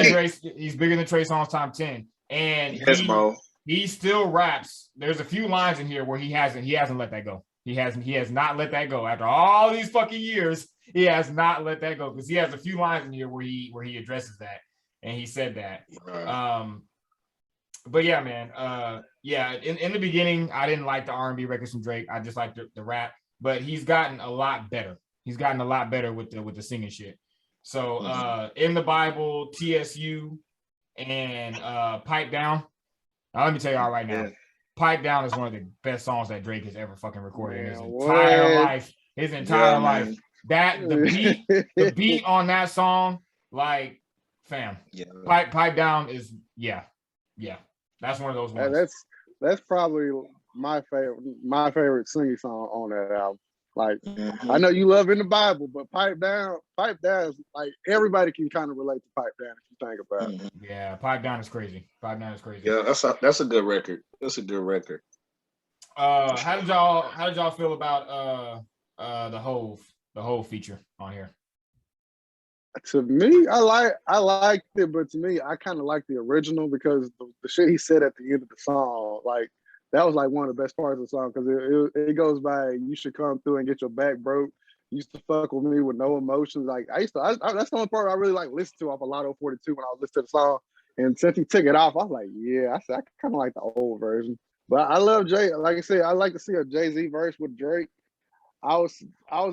than Trey Songz times 10. And bro. He still raps. There's a few lines in here where he hasn't let that go. He has not let that go. After all these fucking years, he has not let that go because he has a few lines in here where he addresses that, and he said that. But yeah, man. In the beginning, I didn't like the R&B records from Drake. I just liked the rap. But he's gotten a lot better. He's gotten a lot better with the singing shit. So In the Bible, TSU, and Pipe Down. Now, let me tell y'all right now. Pipe Down is one of the best songs that Drake has ever fucking recorded in his entire life. His entire life. That the beat on that song, like, fam. Yeah. Pipe Down is that's one of those ones. That's probably my favorite singing song on that album. Like, I know you love In the Bible, but Pipe Down is like, everybody can kind of relate to Pipe Down if you think about it. Yeah, Pipe Down is crazy. Yeah, that's a good record. That's a good record. How did y'all feel about the whole feature on here? To me, I liked it, but to me, I kind of like the original because the shit he said at the end of the song, like, that was like one of the best parts of the song because it goes by, you should come through and get your back broke. You used to fuck with me with no emotions. Like, that's the only part I really like listen to off a Lotto 42 when I was listening to the song. And since he took it off, I was like, yeah, I kind of like the old version. But I love Jay. Like I said, I like to see a Jay-Z verse with Drake. I was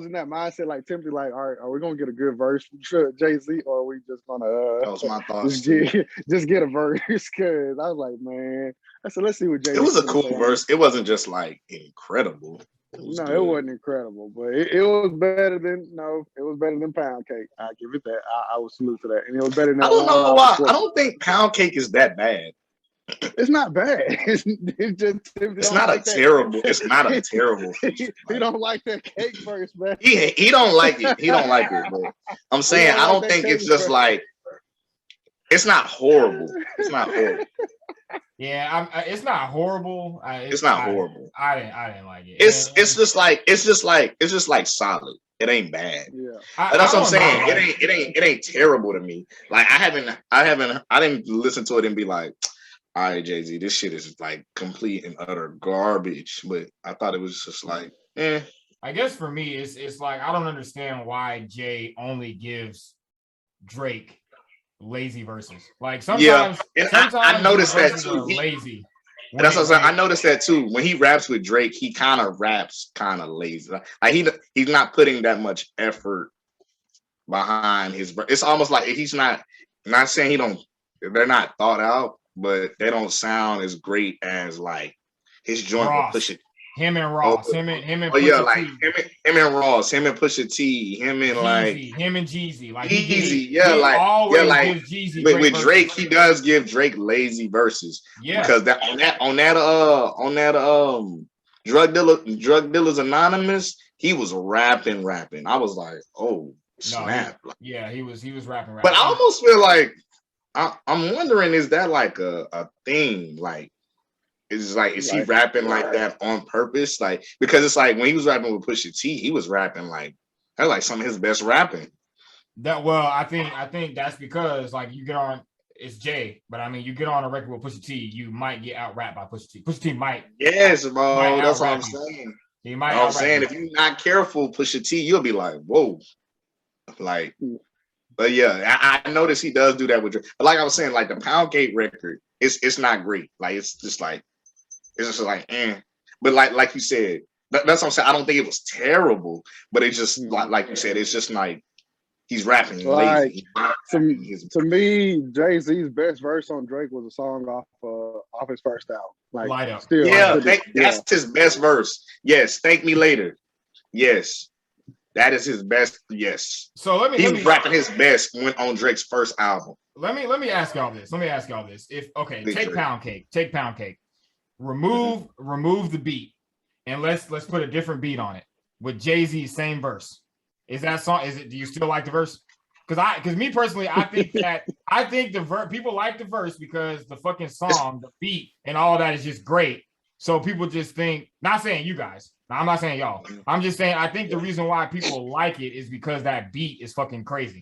in that mindset, like Timothy, like, all right, are we gonna get a good verse from Jay-Z, or are we just gonna that was my thoughts just get a verse? Because I was like, man, I said, let's see what Jay-Z. It was a cool verse. It wasn't just like incredible. It wasn't incredible, but it was better than Pound Cake. I give it that. I was salute to that, and it was better than. I don't know why. I don't think Pound Cake is that bad. It's not bad. It's not a terrible. It's not a terrible. He don't like that cake verse, man. He don't like it. He don't like it. But I'm saying I don't think it's just like. It's not horrible. It's not horrible. Yeah, it's not horrible. It's not horrible. I didn't like it. It's just like solid. It ain't bad. Yeah, that's what I'm saying. It ain't terrible to me. Like I didn't listen to it and be like, all right, Jay-Z, this shit is like complete and utter garbage. But I thought it was just like, I guess for me, it's like I don't understand why Jay only gives Drake lazy verses. Like sometimes I noticed that too. Lazy. That's what I'm saying. I noticed that too. When he raps with Drake, he kind of raps kind of lazy. Like he's not putting that much effort behind his. It's almost like he's not saying they're not thought out, but they don't sound as great as like his joint with Pusha. Him and Ross, him and Pusha T. him and Ross, him and Pusha T, him and Jeezy, him and Jeezy, like Jeezy, Jeezy. With Drake, he does give Drake lazy verses, because on that Drug Dealers Anonymous, he was rapping. I was like, oh snap! He was rapping. But I almost feel like I'm wondering, is that like a thing? Like, is he rapping like that on purpose? Like, because it's like when he was rapping with Pusha T, he was rapping like that's like some of his best rapping. I think that's because like you get on, it's Jay, but I mean you get on a record with Pusha T, you might get out rapped by Pusha T. Pusha T might. Yes, bro. That's what I'm saying. He might. I'm saying if you're not careful, Pusha T, you'll be like, whoa, like. But yeah, I noticed he does do that with Drake. But like I was saying, like the Pound Cake record, it's not great. Like it's just like But like you said, that's what I'm saying. I don't think it was terrible, but it's just like you said, it's just like he's rapping lazy. To me, Jay-Z's best verse on Drake was a song off his first album. Like, Light Up. That's his best verse. Yes, Thank Me Later. Yes. That is his best. Yes. So let me rapping his best when on Drake's first album. Let me ask y'all this. Take Pound Cake. Remove the beat, and let's put a different beat on it with Jay-Z's same verse. Is that song? Do you still like the verse? Because me personally, I think the people like the verse because the fucking song, the beat, and all that is just great. So people just think. Not saying you guys. I'm not saying y'all. I'm just saying I think the reason why people like it is because that beat is fucking crazy.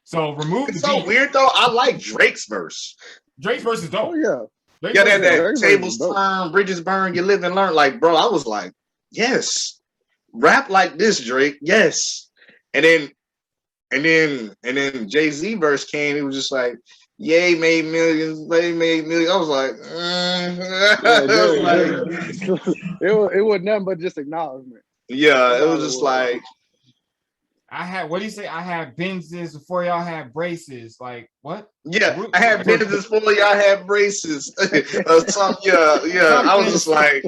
So remove the beat. It's so weird though. I like Drake's verse. Drake's verse is dope. Oh yeah. That tables turn, bridges burn, you live and learn. Like, bro, I was like, yes, rap like this, Drake. Yes. And then Jay-Z verse came. He was just like, Ye made millions, they made millions. I was like, it was nothing but just acknowledgement. Yeah, it was just like, I had, what do you say? I had Benzes before y'all had braces. Like, what? Yeah, I had Benzes before y'all had braces. I was just like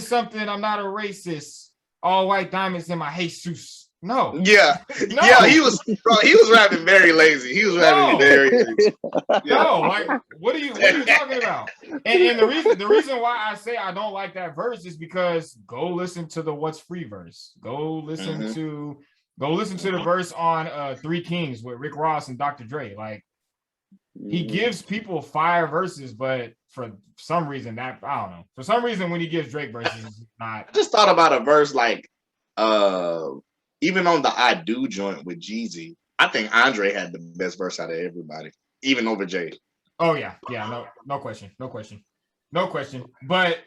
something. I'm not a racist. All white diamonds in my Jesus. No. Yeah. No. Yeah, he was rapping very lazy. He was rapping very lazy. Yeah. No, like what are you talking about? And the reason why I say I don't like that verse is because go listen to the What's Free verse. Go listen to the verse on Three Kings with Rick Ross and Dr. Dre. Like he gives people fire verses, but for some reason I don't know. For some reason when he gives Drake verses, it's not. I just thought about a verse like even on the I Do joint with Jeezy, I think Andre had the best verse out of everybody, even over Jay. Oh yeah, no question. But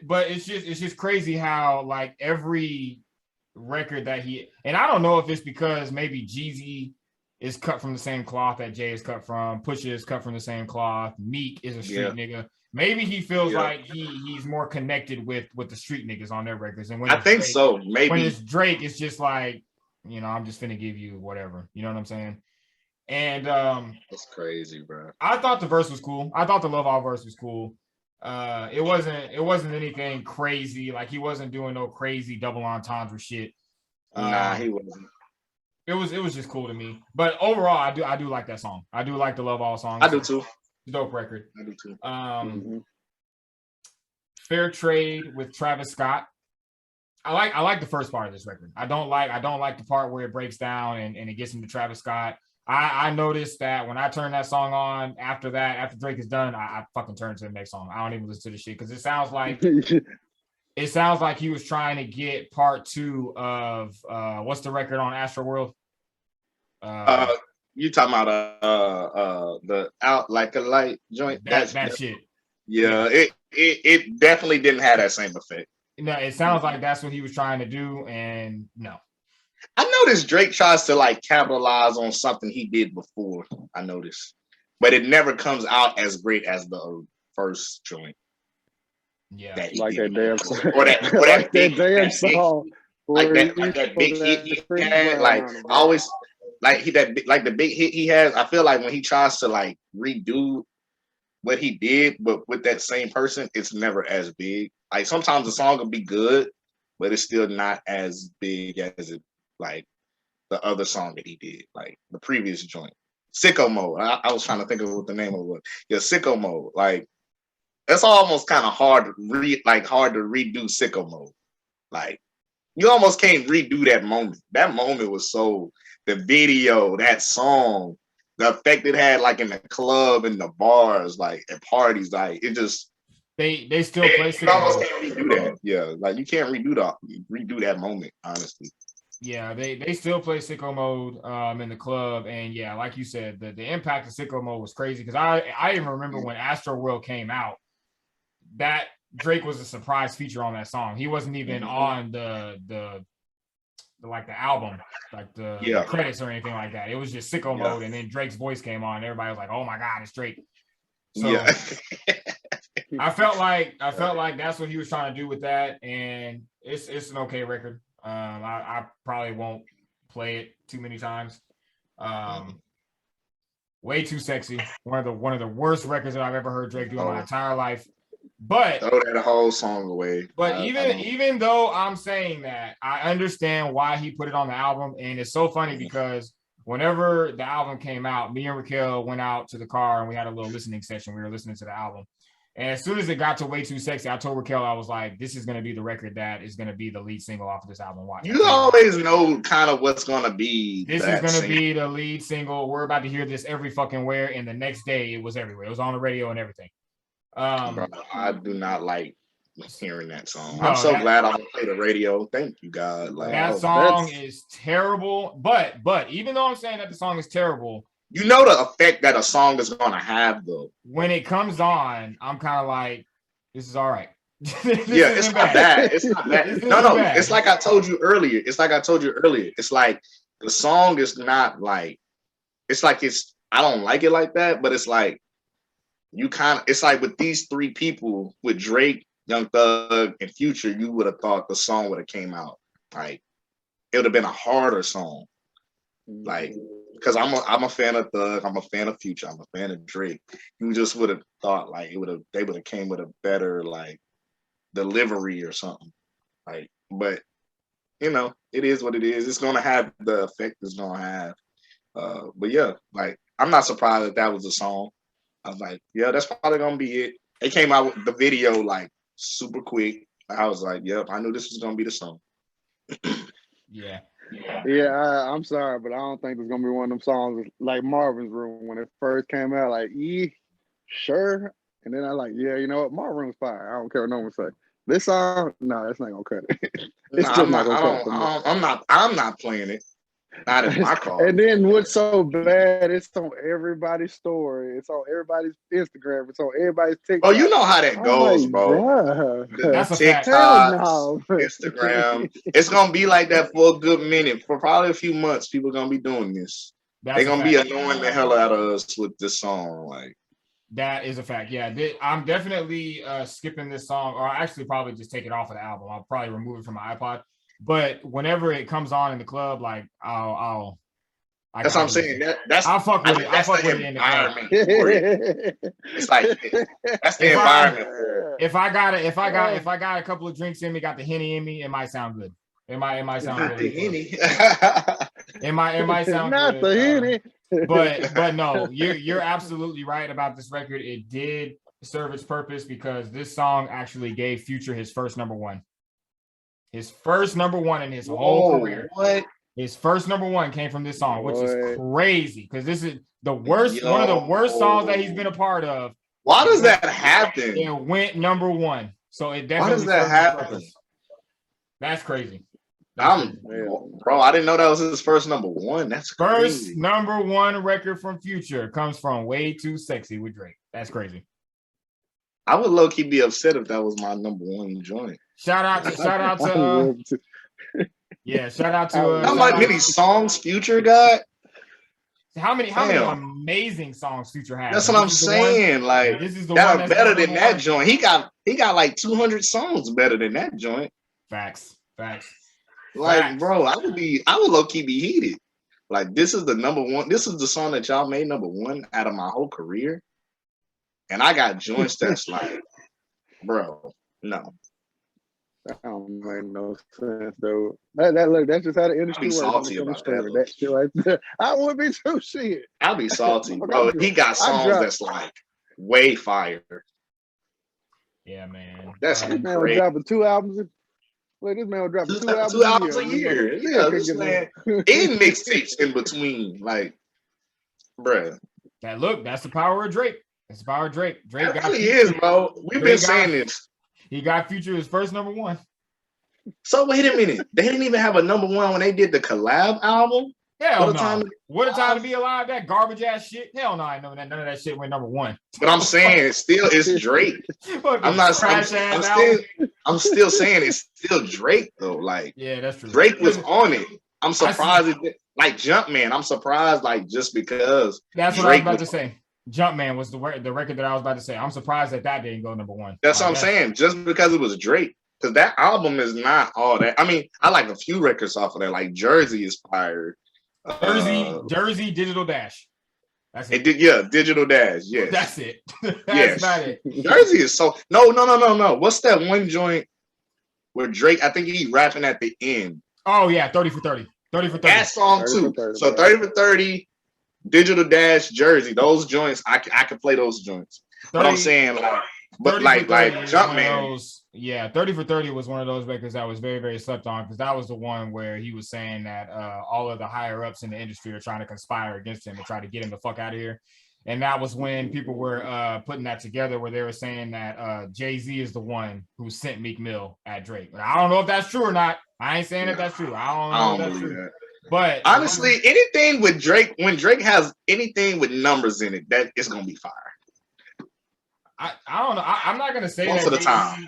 it's just crazy how like every record that and I don't know if it's because maybe Jeezy is cut from the same cloth that Jay is cut from, Pusha is cut from the same cloth, Meek is a street nigga. Maybe he feels like he's more connected with the street niggas on their records. And when I think Drake, so. Maybe when it's Drake, it's just like, I'm just finna give you whatever. You know what I'm saying? And that's crazy, bro. I thought the verse was cool. I thought the Love All verse was cool. It wasn't anything crazy. Like he wasn't doing no crazy double entendre shit. Nah, he wasn't. It was just cool to me. But overall, I do like that song. I do like the Love All song. I do too. Dope record. I do too. Fair Trade with Travis Scott. I like the first part of this record. I don't like the part where it breaks down and it gets into Travis Scott. I noticed that when I turn that song on after Drake is done, I fucking turn to the next song. I don't even listen to the shit because it sounds like he was trying to get part 2 of what's the record on Astroworld? You talking about the Out Like a Light joint? That shit. Yeah, it definitely didn't have that same effect. No, it sounds like that's what he was trying to do, and no. I noticed Drake tries to like capitalize on something he did before. I noticed, but it never comes out as great as the first joint. Yeah, like that damn song, or that big damn song, like that big hit he had. Like I always like the big hit he has. I feel like when he tries to like redo what he did, but with that same person, it's never as big. Like sometimes the song will be good, but it's still not as big as it like the other song that he did, like the previous joint. Sicko Mode. I was trying to think of what the name of it was. Yeah, Sicko Mode. Like that's almost kind of hard to redo Sicko Mode. Like you almost can't redo that moment. That moment was so the video, that song, the effect it had like in the club and the bars, like at parties, like it just they still play Sicko Mode. Can't redo that. Yeah, like you can't redo that moment, honestly. Yeah, they still play Sicko Mode in the club, and yeah, like you said, the impact of Sicko Mode was crazy because I even remember when Astroworld came out, that Drake was a surprise feature on that song. He wasn't even on the album, like the credits or anything like that. It was just Sicko Mode, and then Drake's voice came on. And everybody was like, "Oh my god, it's Drake!" So I felt like that's what he was trying to do with that, and it's an okay record. I probably won't play it too many times. Way Too Sexy, one of the worst records that I've ever heard Drake do in my entire life. But throw that whole song away. But even though I'm saying that, I understand why he put it on the album, and it's so funny because whenever the album came out, me and Raquel went out to the car and we had a little listening session. We were listening to the album. And as soon as it got to Way Too Sexy, I told Raquel, I was like, this is going to be the record that is going to be the lead single off of this album. Watch. You always know kind of what's going to be. This is going to be the lead single. We're about to hear this every fucking where. And the next day it was everywhere. It was on the radio and everything. Bro, I do not like hearing that song. I'm so glad I don't play the radio. Thank you, God. Like, that song is terrible. But even though I'm saying that the song is terrible, you know the effect that a song is going to have, though. When it comes on, I'm kind of like, this is all right. It's not bad. It's not bad. No. It's like I told you earlier. It's like the song is not like, I don't like it like that, but it's like, it's like with these three people, with Drake, Young Thug, and Future, you would have thought the song would have came out. Like, it would have been a harder song. Like, because I'm a fan of Thug, I'm a fan of Future, I'm a fan of Drake. You just would have thought like they would have came with a better like delivery or something. Like, but you know, it is what it is. It's gonna have the effect it's gonna have. But yeah, like I'm not surprised that was a song. I was like, yeah, that's probably gonna be it. They came out with the video like super quick. I was like, yep, I knew this was gonna be the song. Yeah. I'm sorry, but I don't think it's gonna be one of them songs like Marvin's Room when it first came out. Like, sure, and then I like, yeah, you know what, Marvin's Room's fire. I don't care what no one say. This song, no, that's not gonna cut it. I'm not playing it. Not in my car. And then what's so bad? It's on everybody's story. It's on everybody's Instagram. It's on everybody's TikTok. Oh, you know how that goes, like, bro. That's TikTok, no. Instagram. It's gonna be like that for a good minute. For probably a few months, people are gonna be doing this. They're gonna be annoying the hell out of us with this song. Like, that is a fact. Yeah, I'm definitely skipping this song, or I actually probably just take it off of the album. I'll probably remove it from my iPod. But whenever it comes on in the club, like that's what I'm saying. I'll fuck with it. I'll fuck with it in the environment. It's like that's the environment. If I got a couple of drinks in me, got the Henny in me, it might sound good. It might sound good. It might sound not good. The Henny. But no, you're absolutely right about this record. It did serve its purpose because this song actually gave Future his first number one. His first number one in his whole career. What? His first number one came from this song, which is crazy because this is the worst, one of the worst songs that he's been a part of. Why does that happen? It went number one. So it definitely. Why does that happen? That's crazy. Bro, I didn't know that was his first number one. That's crazy. First number one record from Future comes from Way Too Sexy with Drake. That's crazy. I would low key be upset if that was my number one joint. Shout out to shout out to how many songs Future got? How many amazing songs Future has? That's what I'm saying. Like, this is the that one better than that joint. He got like 200 songs better than that joint. Facts. Like, bro, I would low key be heated. Like, this is the number one. This is the song that y'all made number one out of my whole career. And I got joints that's like, bro, no. That don't make no sense, though. That's just how the industry works. Salty about that shit right there. I would be too. Shit. I'll be salty, bro. He got songs that's like way fire. Yeah, man. That's this man was dropping 2 albums. Wait, this man was dropping two albums a year. Yeah, this man in mixtapes in between, like, bruh. That's the power of Drake. That's the power of Drake. Drake got really is, bro. We've been saying this. He got Future his first number one. So wait a minute. They didn't even have a number one when they did the collab album? Hell no. What a time to be alive, that garbage ass shit. Hell no, I know that none of that shit went number one. But I'm saying it's Drake. I'm still saying it's still Drake though. Like, yeah, that's true. Drake was on it. I'm surprised like Jumpman. I'm surprised like just because that's what Drake I was about to say. Jumpman was the record that I was about to say. I'm surprised that didn't go number one. That's what I'm saying. Just because it was Drake. Because that album is not all that. I mean, I like a few records off of that. Like Jersey is fire. Jersey, Digital Dash. That's it. Digital Dash. Yes. That's it. That's about it. Jersey is so no. What's that one joint where Drake? I think he's rapping at the end. Oh yeah, 30 for 30. 30 for 30. That song too. 30 for 30. Digital Dash, Jersey, those joints, I could play those joints. 30, but I'm saying like Jumpman. 30 for 30 was one of those records that was very, very slept on because that was the one where he was saying that all of the higher ups in the industry are trying to conspire against him and try to get him the fuck out of here. And that was when people were putting that together where they were saying that Jay-Z is the one who sent Meek Mill at Drake. But I don't know if that's true or not. I ain't saying that that's true. I don't know if that's true. But honestly, anything with Drake, when Drake has anything with numbers in it, that it's gonna be fire. I don't know. I'm not gonna say most that of the time.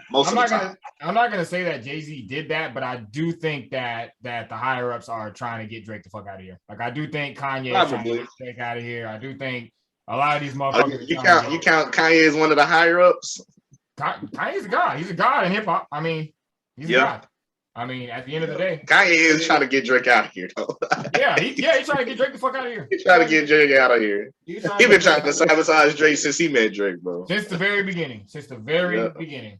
I'm not gonna say that Jay-Z did that, but I do think that the higher ups are trying to get Drake the fuck out of here. Like I do think Kanye is trying to get Drake out of here. I do think a lot of these motherfuckers. You count Kanye as one of the higher ups? Kanye's a god. He's a god in hip hop. I mean, he's a god. I mean, at the end of the day, Kanye is trying to get Drake out of here, though. he's trying to get Drake the fuck out of here. He's trying to get Drake out of here. He's been trying to sabotage Drake since he met Drake, bro. Since the very beginning. Beginning.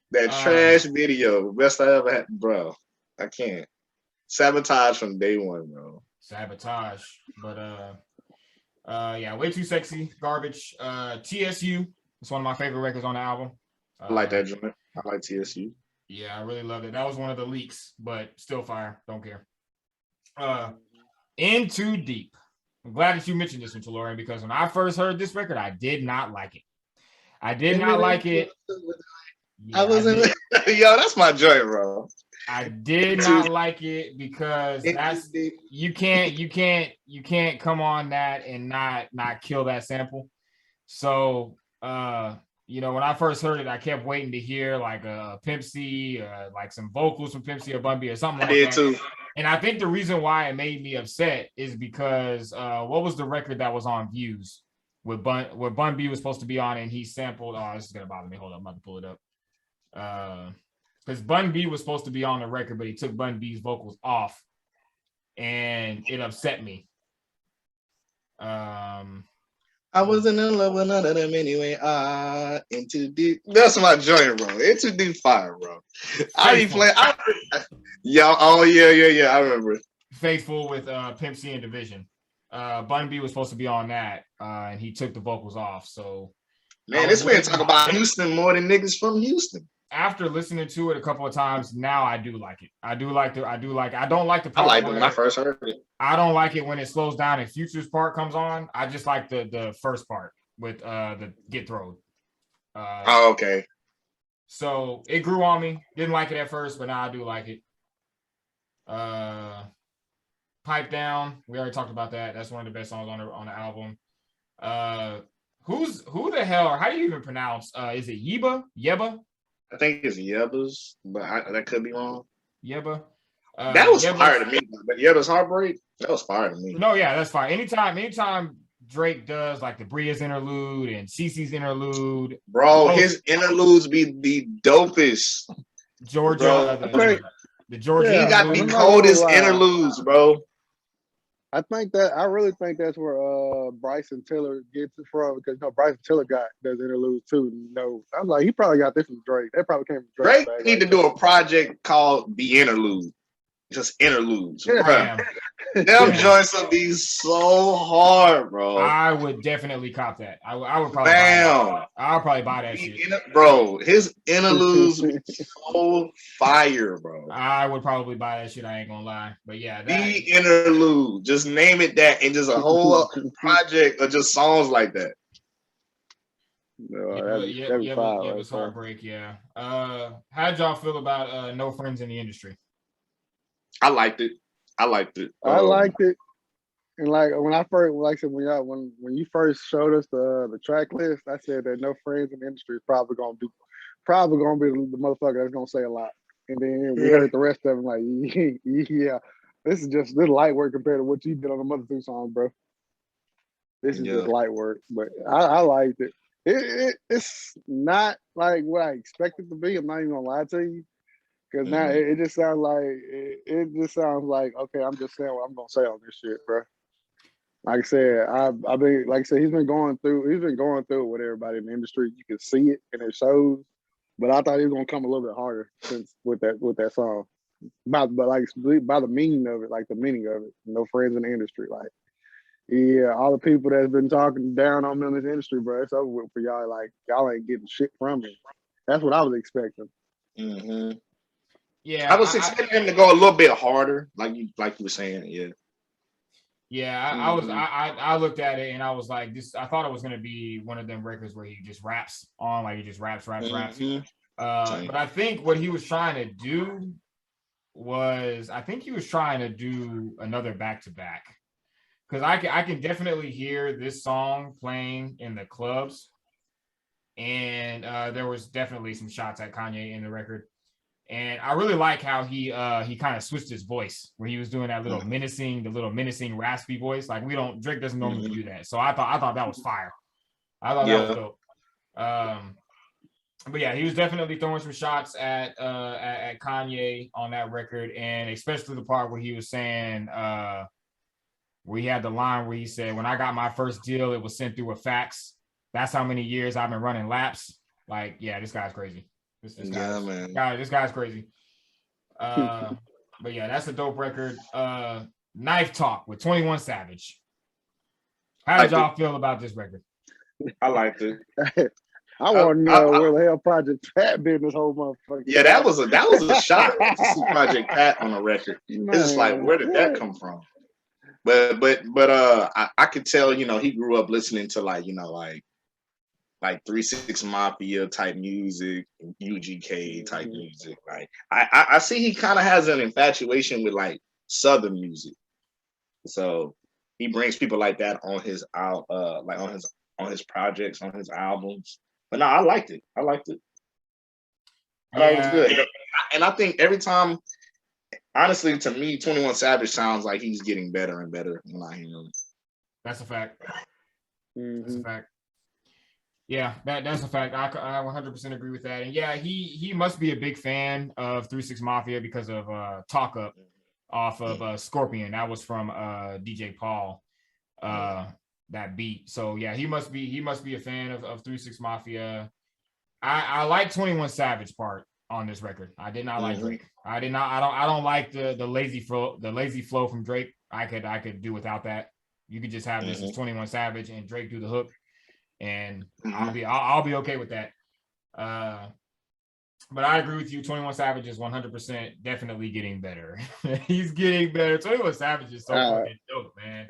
That trash video, best I ever had, bro. I can't. Sabotage from day one, bro. Sabotage. But way too sexy, garbage. TSU. It's one of my favorite records on the album. I like that joint. I like TSU. Yeah, I really loved it. That was one of the leaks, but still fire. Don't care. In Too Deep. I'm glad that you mentioned this one, Lauren, because when I first heard this record, I did not like it. I did not like it. Yeah, I wasn't. Yo, that's my joint, bro. I did not like it because that's you can't come on that and not kill that sample. So when I first heard it, I kept waiting to hear like a Pimp C, like some vocals from Pimp C or Bun B or something like that. I did too. And I think the reason why it made me upset is because what was the record that was on Views where Bun B was supposed to be on and he sampled? Oh, this is gonna bother me. Hold on, I'm about to pull it up. Because Bun B was supposed to be on the record, but he took Bun B's vocals off, and it upset me. I wasn't in love with none of them anyway. Into Deep. That's my joint, bro. Into Deep fire, bro. I be playing. Yeah. I remember. Faithful with Pimp C and Division. Bun B was supposed to be on that, and he took the vocals off. So, man, this man talk about Houston more than niggas from Houston. After listening to it a couple of times, now I do like it. I don't like the part. I liked it when I first heard it. I don't like it when it slows down and Future's part comes on. I just like the first part with the Get Throwed. Okay. So it grew on me. Didn't like it at first, but now I do like it. Pipe Down. We already talked about that. That's one of the best songs on the album. Who the hell? How do you even pronounce? Is it Yeba? I think it's Yeba's, but that could be wrong. Yeba. That was fire to me. But Yeba's Heartbreak, that was fire to me. No, yeah, that's fine. Anytime Drake does like the Bria's interlude and Cece's interlude, bro, his interludes be the dopest. Georgia, the Georgia. He got the coldest interludes, bro. I really think that's where Bryson Tiller gets it from, because Bryson Tiller does interludes too. I'm like, he probably got this from Drake. That probably came from Drake. Drake need to do a project called The Interlude. Just interludes, bro. Them joints will be so hard, bro. I would definitely cop that. I would probably. I'll probably buy that shit, bro. His interludes so fire, bro. I would probably buy that shit. I ain't gonna lie, but yeah, The Interlude. Just name it that, and just a whole project of just songs like that. It was Heartbreak. Yeah. How'd y'all feel about No Friends in the Industry? I liked it. I liked it. And like when I first, like I said, when you first showed us the track list, I said that No Friends in the Industry is probably gonna be the motherfucker that's gonna say a lot. And then we heard the rest of them like, yeah, this is light work compared to what you did on the Mother 2 song, bro. This is just light work, but I liked it. It's not like what I expected to be. I'm not even gonna lie to you. Because now it just sounds like okay, I'm just saying what I'm gonna say on this shit, bro. Like I said, I've been he's been going through it with everybody in the industry. You can see it and it shows. But I thought he was gonna come a little bit harder with that song. By the meaning of it, No Friends in the Industry. Like, yeah, all the people that's been talking down on me in this industry, bro, it's over with for y'all. Like, y'all ain't getting shit from me. That's what I was expecting. Mm-hmm. Yeah, I was expecting him to go a little bit harder, like you were saying. Yeah. Yeah, I looked at it and I was like, this. I thought it was gonna be one of them records where he just raps on, like he just raps. Mm-hmm. But I think what he was trying to do was, another back-to-back, because I can definitely hear this song playing in the clubs, and there was definitely some shots at Kanye in the record. And I really like how he kind of switched his voice, where he was doing that little menacing raspy voice. Like Drake doesn't normally do that. So I thought that was fire. I thought that was dope. But yeah, he was definitely throwing some shots at Kanye on that record, and especially the part where he was saying where he had the line where he said, "When I got my first deal, it was sent through a fax. That's how many years I've been running laps." Like, yeah, this guy's crazy. This guy's crazy. But yeah, that's a dope record. Knife Talk with 21 Savage. How did y'all feel about this record? I liked it. I want to know where the hell Project Pat been this whole motherfucker. Yeah, that was a shock to see Project Pat on a record. Man, it's like, where did that come from? But I could tell, you know, he grew up listening to like 3 6 Mafia type music, UGK type music. Like I see he kind of has an infatuation with like Southern music. So he brings people like that on his on his projects, on his albums. But no, I liked it. I thought it was good. And I think every time, honestly, to me, 21 Savage sounds like he's getting better and better when I hear him. That's a fact. That's a fact. Yeah, that's a fact. I 100% agree with that. And yeah, he must be a big fan of 3 6 Mafia because of Talk Up off of Scorpion. That was from DJ Paul. That beat. So yeah, he must be a fan of 3 6 Mafia. I like 21 Savage part on this record. I did not like Drake. I don't like the lazy flow from Drake. I could do without that. You could just have this as 21 Savage and Drake do the hook, and I'll be okay with that. But I agree with you. 21 Savage is 100% definitely getting better. He's getting better. 21 Savage is so fucking dope, man.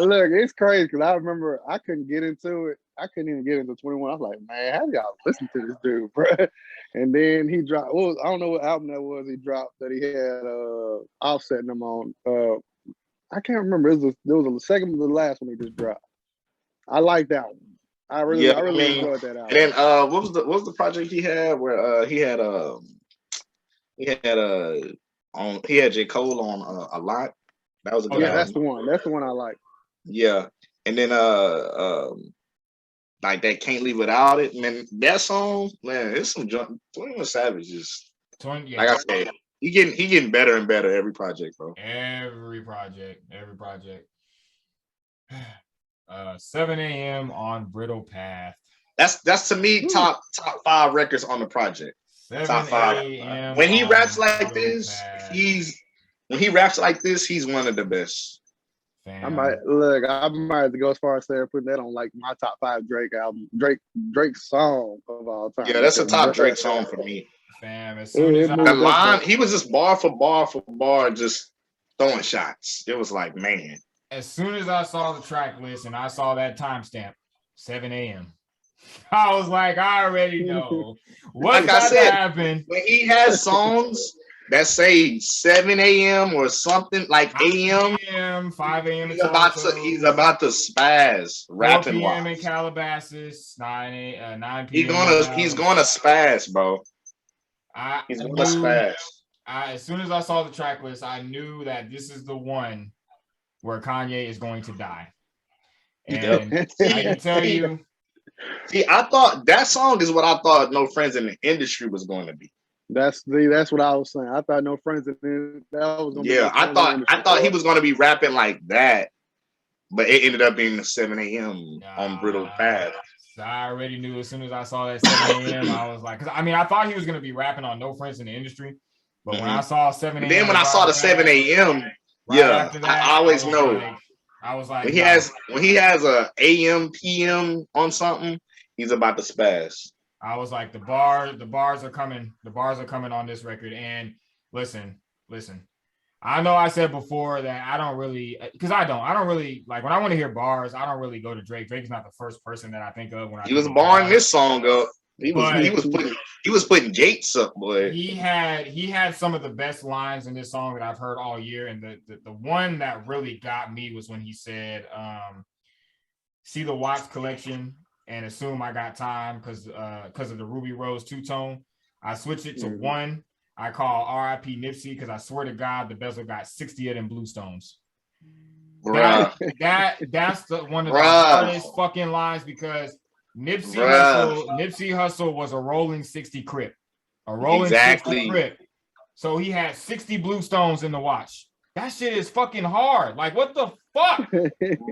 Look, it's crazy because I remember I couldn't get into it. I couldn't even get into 21. I was like, man, how do y'all listen to this dude, bro? And then he dropped. I don't know what album that was. He dropped that he had Offset them on. I can't remember. There was a second to the last one he just dropped. I like that one. I really enjoyed that album. And then what was the project he had where he had J. Cole on a lot. That was a good album. That's the one. That's the one I like. Yeah. And then like that Can't Leave Without It. Man, that song, man, it's some junk. 21 Savage is like I said, he getting better and better every project, bro. Every project. 7 a.m. on Brittle Path. That's to me top 5 records on the project. Top 5. When he raps like this, he's one of the best. I might have to go as far as saying putting that on like my top 5 Drake album, Drake song of all time. Yeah, that's a top Drake song for me. Fam, as soon as the line, he was just bar for bar, just throwing shots. It was like, man. As soon as I saw the track list and I saw that timestamp, 7 a.m., I was like, I already know what's about to happen. When he has songs that say 7 a.m. or something like a.m., 5 a.m. He's about to spaz. 4 p.m. in Calabasas, 9 p.m. He's gonna spaz, bro. He's gonna spaz. As soon as I saw the track list, I knew that this is the one where Kanye is going to die. And I can tell you. See, I thought that song is what I thought No Friends in the Industry was going to be. That's what I was saying. I thought No Friends in the that was going to be. Yeah, I thought he was going to be rapping like that, but it ended up being the 7 a.m. on Brittle Path. I already knew as soon as I saw that 7 a.m. I was like, because I thought he was going to be rapping on No Friends in the Industry, but when I saw 7 a.m. Then when I saw the 7 a.m., I always know. I was like, when he has a AM PM on something, he's about to spaz. I was like, the bars are coming. The bars are coming on this record. And listen. I know I said before that I don't really, because I don't really like when I want to hear bars. I don't really go to Drake. Drake is not the first person that I think of when he was barring this song up. He was putting gates up, boy. He had some of the best lines in this song that I've heard all year, and the one that really got me was when he said, "See the watch collection and assume I got time because of the Ruby Rose 2-tone. I switched it to 1. I call R.I.P. Nipsey because I swear to God the bezel got 60 of them blue stones." That's one of the hardest fucking lines because Nipsey Hussle was a rolling 60 Crip. A rolling 60 Crip. So he had 60 blue stones in the watch. That shit is fucking hard. Like, what the fuck?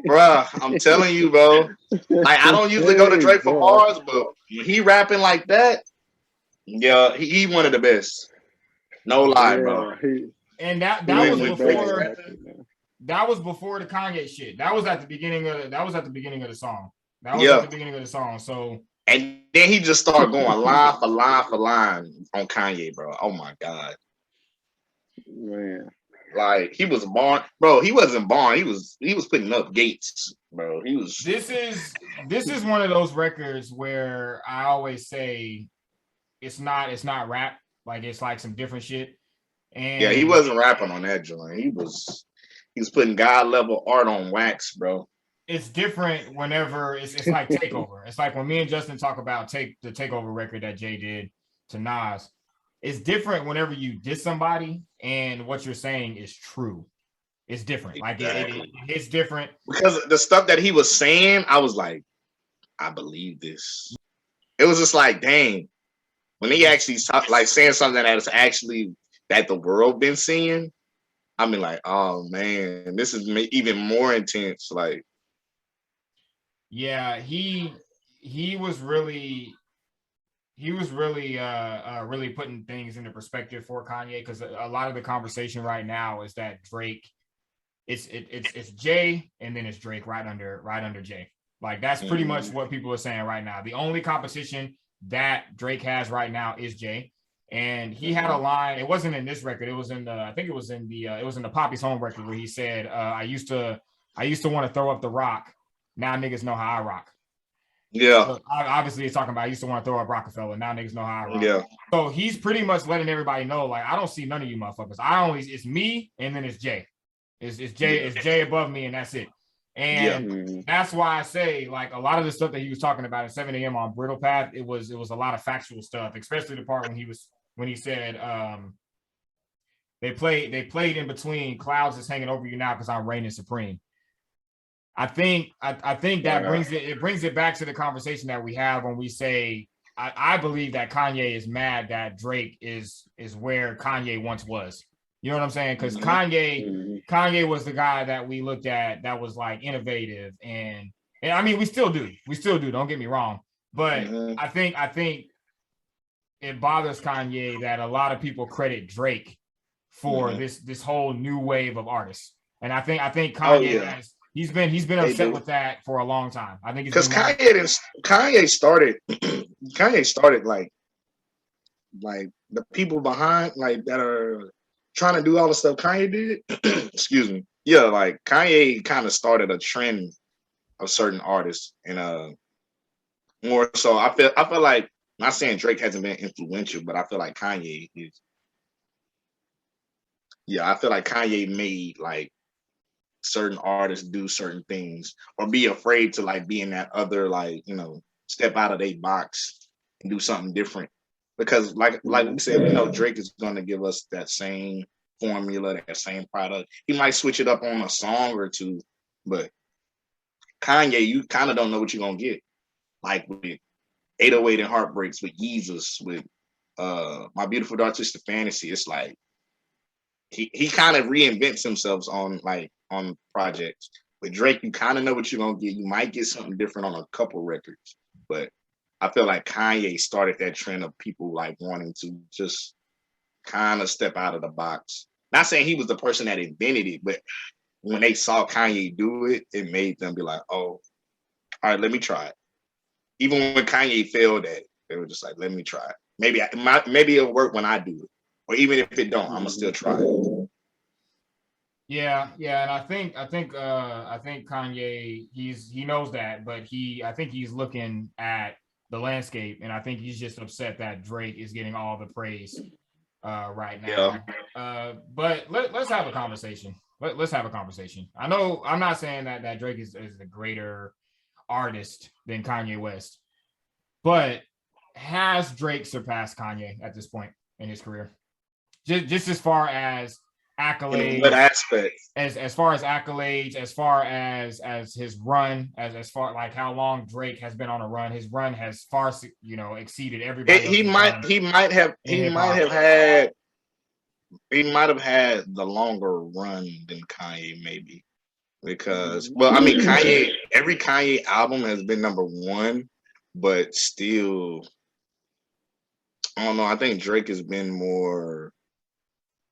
Bruh, I'm telling you, bro. Like, I don't usually go to Drake for bars, but when he rapping like that, yeah, he one of the best. No lie, bro. And that was before that was before the Kanye shit. That was at the beginning of the song. That was at the beginning of the song. So and then he just started going line for line for line on Kanye, bro. Oh my God. Man. Like he was born, bro. He wasn't born. He was putting up gates, bro. He was. This is one of those records where I always say it's not rap. Like it's like some different shit. And yeah, he wasn't rapping on that joint. He was putting God level art on wax, bro. It's different whenever it's like Takeover. It's like when me and Justin talk about the Takeover record that Jay did to Nas. It's different whenever you diss somebody and what you're saying is true. It's different. Exactly. Like it's different. Because the stuff that he was saying, I was like, I believe this. It was just like, dang. When he actually like saying something that is actually that the world been seeing, I mean, like, oh man, this is even more intense. Like, yeah, he was really really putting things into perspective for Kanye, because a lot of the conversation right now is that Drake, it's Jay and then it's Drake right under Jay. Like that's pretty much what people are saying right now. The only competition that Drake has right now is Jay. And he had a line, it wasn't in this record, it was in the, I think it was in the Poppy's Home record where he said, I used to want to throw up the rock. Now niggas know how I rock. Yeah. So obviously he's talking about I used to want to throw up Rockefeller. Now niggas know how I rock. Yeah. So he's pretty much letting everybody know, like, I don't see none of you motherfuckers. It's me and then it's Jay. It's Jay above me and that's it. And that's why I say, like, a lot of the stuff that he was talking about at 7 a.m. on Brittle Path, it was a lot of factual stuff, especially the part when he said they played in between clouds is hanging over you now because I'm reigning supreme. I think that brings it back to the conversation that we have when we say I believe that Kanye is mad that Drake is where Kanye once was. You know what I'm saying? Because Kanye was the guy that we looked at that was like innovative and I mean we still do. Don't get me wrong, but I think it bothers Kanye that a lot of people credit Drake for this whole new wave of artists, and I think Kanye has. He's been upset with that for a long time. I think because Kanye started like the people behind like that are trying to do all the stuff Kanye did. Excuse me. Yeah, like Kanye kind of started a trend of certain artists, and more so I feel like, not saying Drake hasn't been influential, but I feel like Kanye is. Yeah, I feel like Kanye made like certain artists do certain things or be afraid to like be in that other, like, you know, step out of their box and do something different. Because like we said, we know Drake is going to give us that same formula, that same product. He might switch it up on a song or two, but Kanye, you kind of don't know what you're going to get. Like with 808 and Heartbreaks, with Yeezus, with My Beautiful Dark Twisted Fantasy, it's like he kind of reinvents himself on projects. With Drake, you kind of know what you're gonna get. You might get something different on a couple records, but I feel like Kanye started that trend of people like wanting to just kind of step out of the box. Not saying he was the person that invented it, but when they saw Kanye do it, it made them be like, "Oh, all right, let me try it." Even when Kanye failed at it, they were just like, "Let me try it. Maybe it'll work when I do it, or even if it don't, I'm gonna still try it." Yeah, and I think Kanye, he knows that, but I think he's looking at the landscape, and I think he's just upset that Drake is getting all the praise right now. Yeah. But let's have a conversation. Let's have a conversation. I know I'm not saying that Drake is a greater artist than Kanye West, but has Drake surpassed Kanye at this point in his career? Just as far as accolades. In what aspect? As far as accolades, as far as his run, as far like how long Drake has been on a run, his run has far exceeded everybody. He might have had the longer run than Kanye, maybe, because Kanye, every Kanye album has been number one, but still, I don't know. I think Drake has been more.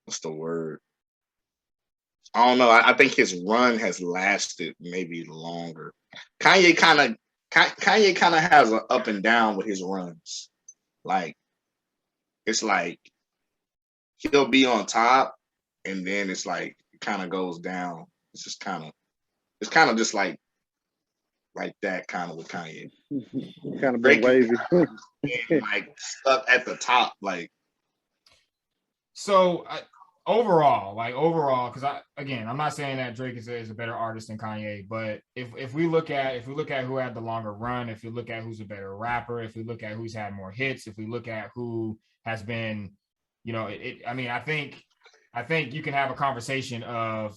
What's the word? I don't know. I think his run has lasted maybe longer. Kanye kind of has an up and down with his runs. Like, it's like he'll be on top, and then it's like it kind of goes down. It's kind of just like that kind of with Kanye. Kind of been wavy. And like stuck at the top, like. So overall, because I'm not saying that Drake is a better artist than Kanye, but if we look at who had the longer run, if we look at who's a better rapper, if we look at who's had more hits, if we look at who has been, I think you can have a conversation of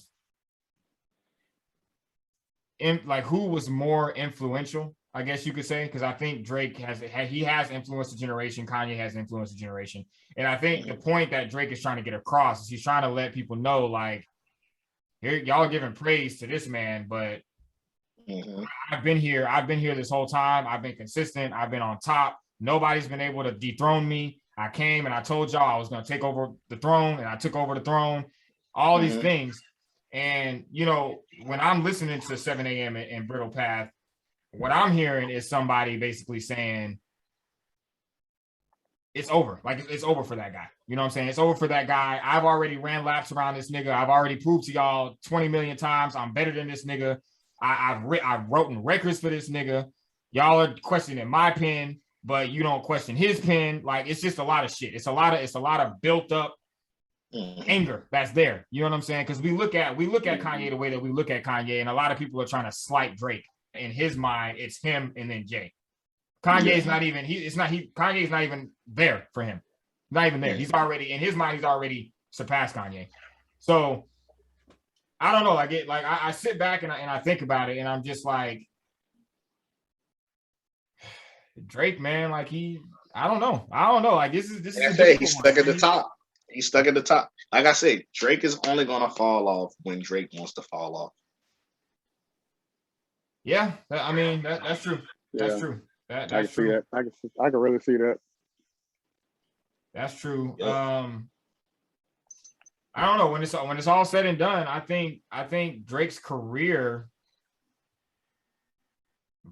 who was more influential, I guess you could say, because I think Drake has influenced a generation, Kanye has influenced a generation. And I think the point that Drake is trying to get across is he's trying to let people know, like, here, y'all are giving praise to this man, but I've been here this whole time. I've been consistent. I've been on top. Nobody's been able to dethrone me. I came and I told y'all I was going to take over the throne, and I took over the throne. All these things. And, when I'm listening to 7 a.m. and Brittle Path, what I'm hearing is somebody basically saying it's over. Like, it's over for that guy. You know what I'm saying? It's over for that guy. I've already ran laps around this nigga. I've already proved to y'all 20 million times I'm better than this nigga. I've written records for this nigga. Y'all are questioning my pen, but you don't question his pen. Like, it's just a lot of shit. It's a lot of built up anger that's there. You know what I'm saying? Because we look at Kanye the way that we look at Kanye, and a lot of people are trying to slight Drake. In his mind, it's him and then Jay. Kanye's not even Kanye's not even there for him. Not even there. He's already, in his mind, he's already surpassed Kanye. So I don't know. I sit back and I think about it, and I'm just like, Drake, man, like I don't know. Like, this is he's stuck at the top. He's stuck at the top. Like I said, Drake is only gonna fall off when Drake wants to fall off. Yeah, that's true. That's true. That's I can true. see that. I can really see that. That's true. Yeah. I don't know, when it's all said and done, I think Drake's career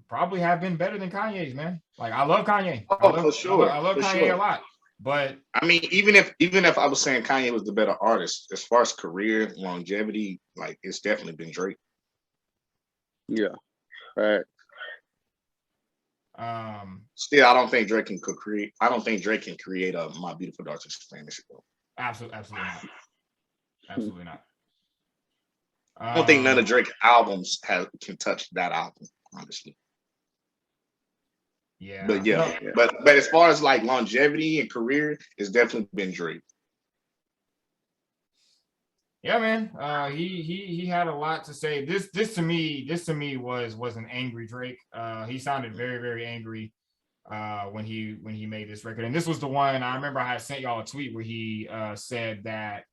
probably have been better than Kanye's, man. Like, I love Kanye. For sure. I love Kanye a lot. But even if I was saying Kanye was the better artist, as far as career longevity, like, it's definitely been Drake. Yeah. Right. Still, I don't think Drake can create. I don't think Drake can create a My Beautiful Dark Twisted Fantasy. Absolutely not. Absolutely not. I don't think none of Drake's albums can touch that album, honestly. Yeah. But but as far as like longevity and career, it's definitely been Drake. Yeah, man. He had a lot to say. This to me was an angry Drake. He sounded very, very angry when he made this record. And this was the one I remember I had sent y'all a tweet where he said that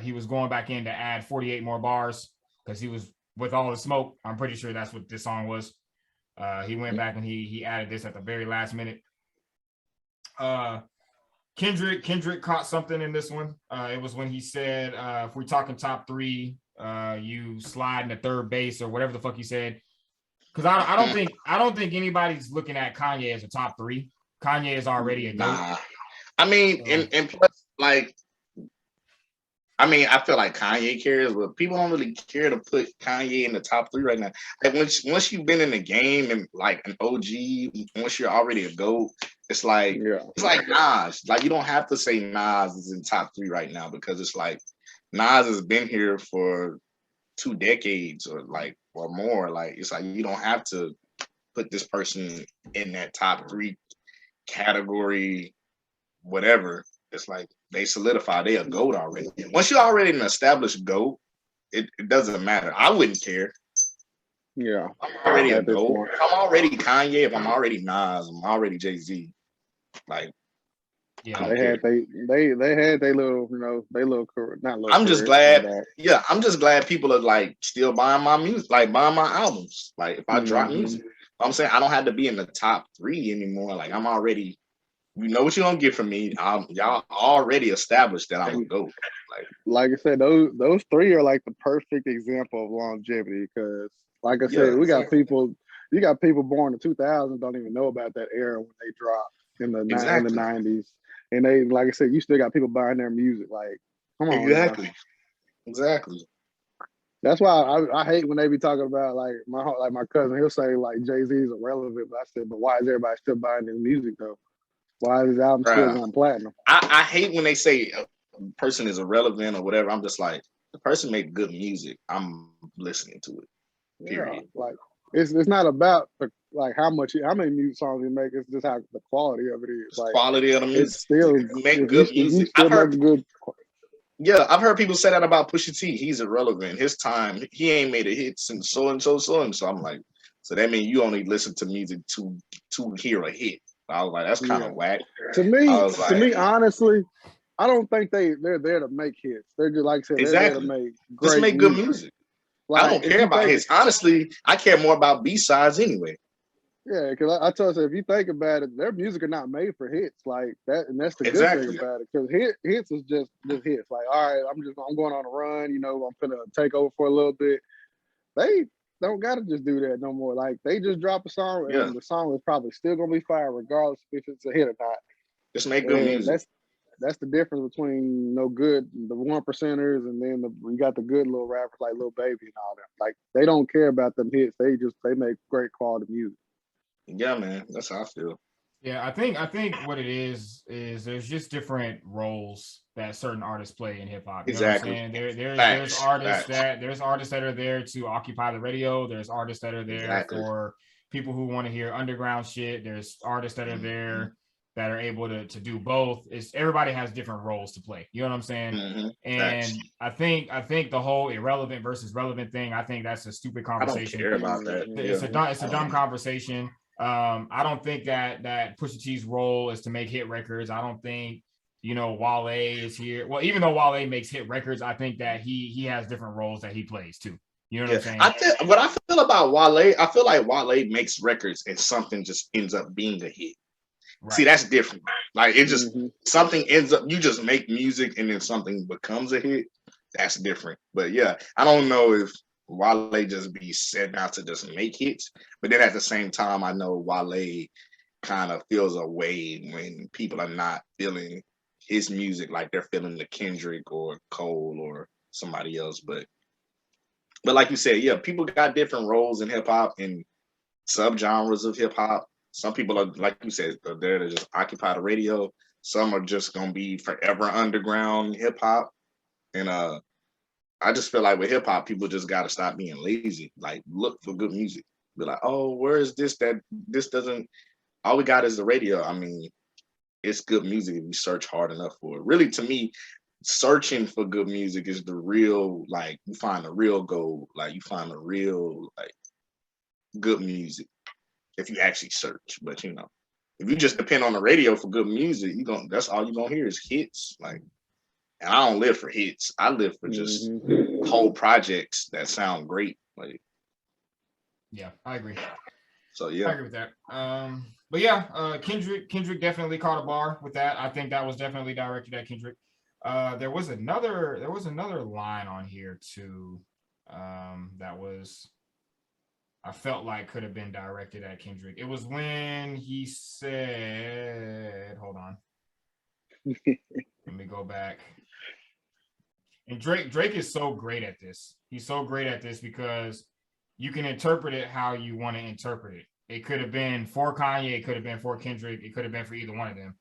he was going back in to add 48 more bars because he was with all the smoke. I'm pretty sure that's what this song was. He went back and he added this at the very last minute. Kendrick caught something in this one. It was when he said, if we're talking top three, you slide into third base or whatever the fuck he said. Because I don't think anybody's looking at Kanye as a top three. Kanye is already a GOAT. And plus, like, I feel like Kanye cares, but people don't really care to put Kanye in the top three right now. Like, once you've been in the game and like an OG, once you're already a GOAT, it's like Nas. Like, you don't have to say Nas is in top three right now, because it's like Nas has been here for 2 decades or more. Like, it's like you don't have to put this person in that top three category, whatever. It's like they solidify. They a GOAT already. Once you're already an established GOAT, it doesn't matter. I wouldn't care. Yeah, I'm already a GOAT. If I'm already Kanye, if I'm already Nas, I'm already Jay-Z. Like, yeah, they had they little, you know, they little not little. I'm just glad. Yeah, I'm just glad people are like still buying my music, like buying my albums. Like if I drop music, I'm saying I don't have to be in the top 3 anymore. Like I'm already, you know what you're gonna get from me. Y'all already established that I'm a GOAT. Like I said, those 3 are like the perfect example of longevity. Because, like I said, we got people. You got people born in 2000 don't even know about that era when they dropped in the 90s, and they, like I said, you still got people buying their music. Like, come on, exactly. That's why I hate when they be talking about like my cousin. He'll say like Jay-Z is irrelevant, but I said, but why is everybody still buying his music though? Why is his album still going platinum? I hate when they say a person is irrelevant or whatever. I'm just like, the person make good music. I'm listening to it. Period. Yeah, like it's not about how many music songs you make. It's just how the quality of it is. Like quality of the music. It's still make good music. I've heard people say that about Pusha T. He's irrelevant. His time, he ain't made a hit since so and so. I'm like, so that means you only listen to music to hear a hit. I was like, that's kind of whack. To me, honestly, I don't think they're there to make hits. They're just like I said, they're there to make great just make good music. Like, I don't care about hits. Honestly, I care more about B-sides anyway. Yeah, because I told you, if you think about it, their music are not made for hits like that, and that's the good thing about it. Because hits is just hits. Like, all right, I'm going on a run. You know, I'm gonna take over for a little bit. They don't gotta just do that no more. Like, they just drop a song, and the song is probably still gonna be fire, regardless if it's a hit or not. Just make good music. That's the difference between the 1%ers, and then you got the good little rappers like Lil Baby and all that. Like, they don't care about them hits. They make great quality music. Yeah, man, that's how I feel. Yeah, I think what it is there's just different roles that certain artists play in hip hop. You know what I'm saying? There's artists that are there to occupy the radio. There's artists that are there for people who want to hear underground shit. There's artists that are there that are able to do both. Everybody has different roles to play. You know what I'm saying? Mm-hmm. And I think the whole irrelevant versus relevant thing, I think that's a stupid conversation. I don't care about that. It's a dumb conversation. I don't think that Pusha T's role is to make hit records. I don't think, Wale is here. Well, even though Wale makes hit records, I think that he has different roles that he plays too. You know what I'm saying? What I feel about Wale, I feel like Wale makes records and something just ends up being a hit. Right. See, that's different. Like, it just something ends up, you just make music and then something becomes a hit. That's different. But yeah, I don't know if Wale just be set out to just make hits, but then at the same time, I know Wale kind of feels a way when people are not feeling his music like they're feeling the Kendrick or Cole or somebody else. But like you said, yeah, people got different roles in hip hop and subgenres of hip hop. Some people are, like you said, are there to just occupy the radio. Some are just gonna be forever underground hip hop, and I just feel like with hip hop, people just got to stop being lazy. Like, look for good music. Be like, oh, where is this? This doesn't. All we got is the radio. I mean, it's good music if you search hard enough for it. Really, to me, searching for good music is the real. Like, you find the real gold. Like, you find the real good music if you actually search. But if you just depend on the radio for good music, that's all you're gonna hear is hits. Like. And I don't live for hits. I live for just whole projects that sound great. Like, yeah, I agree. So yeah, I agree with that. But yeah, Kendrick definitely caught a bar with that. I think that was definitely directed at Kendrick. There was another line on here too. That was, I felt like could have been directed at Kendrick. It was when he said, hold on. Let me go back. And Drake is so great at this. He's so great at this because you can interpret it how you want to interpret it. It could have been for Kanye. It could have been for Kendrick. It could have been for either one of them.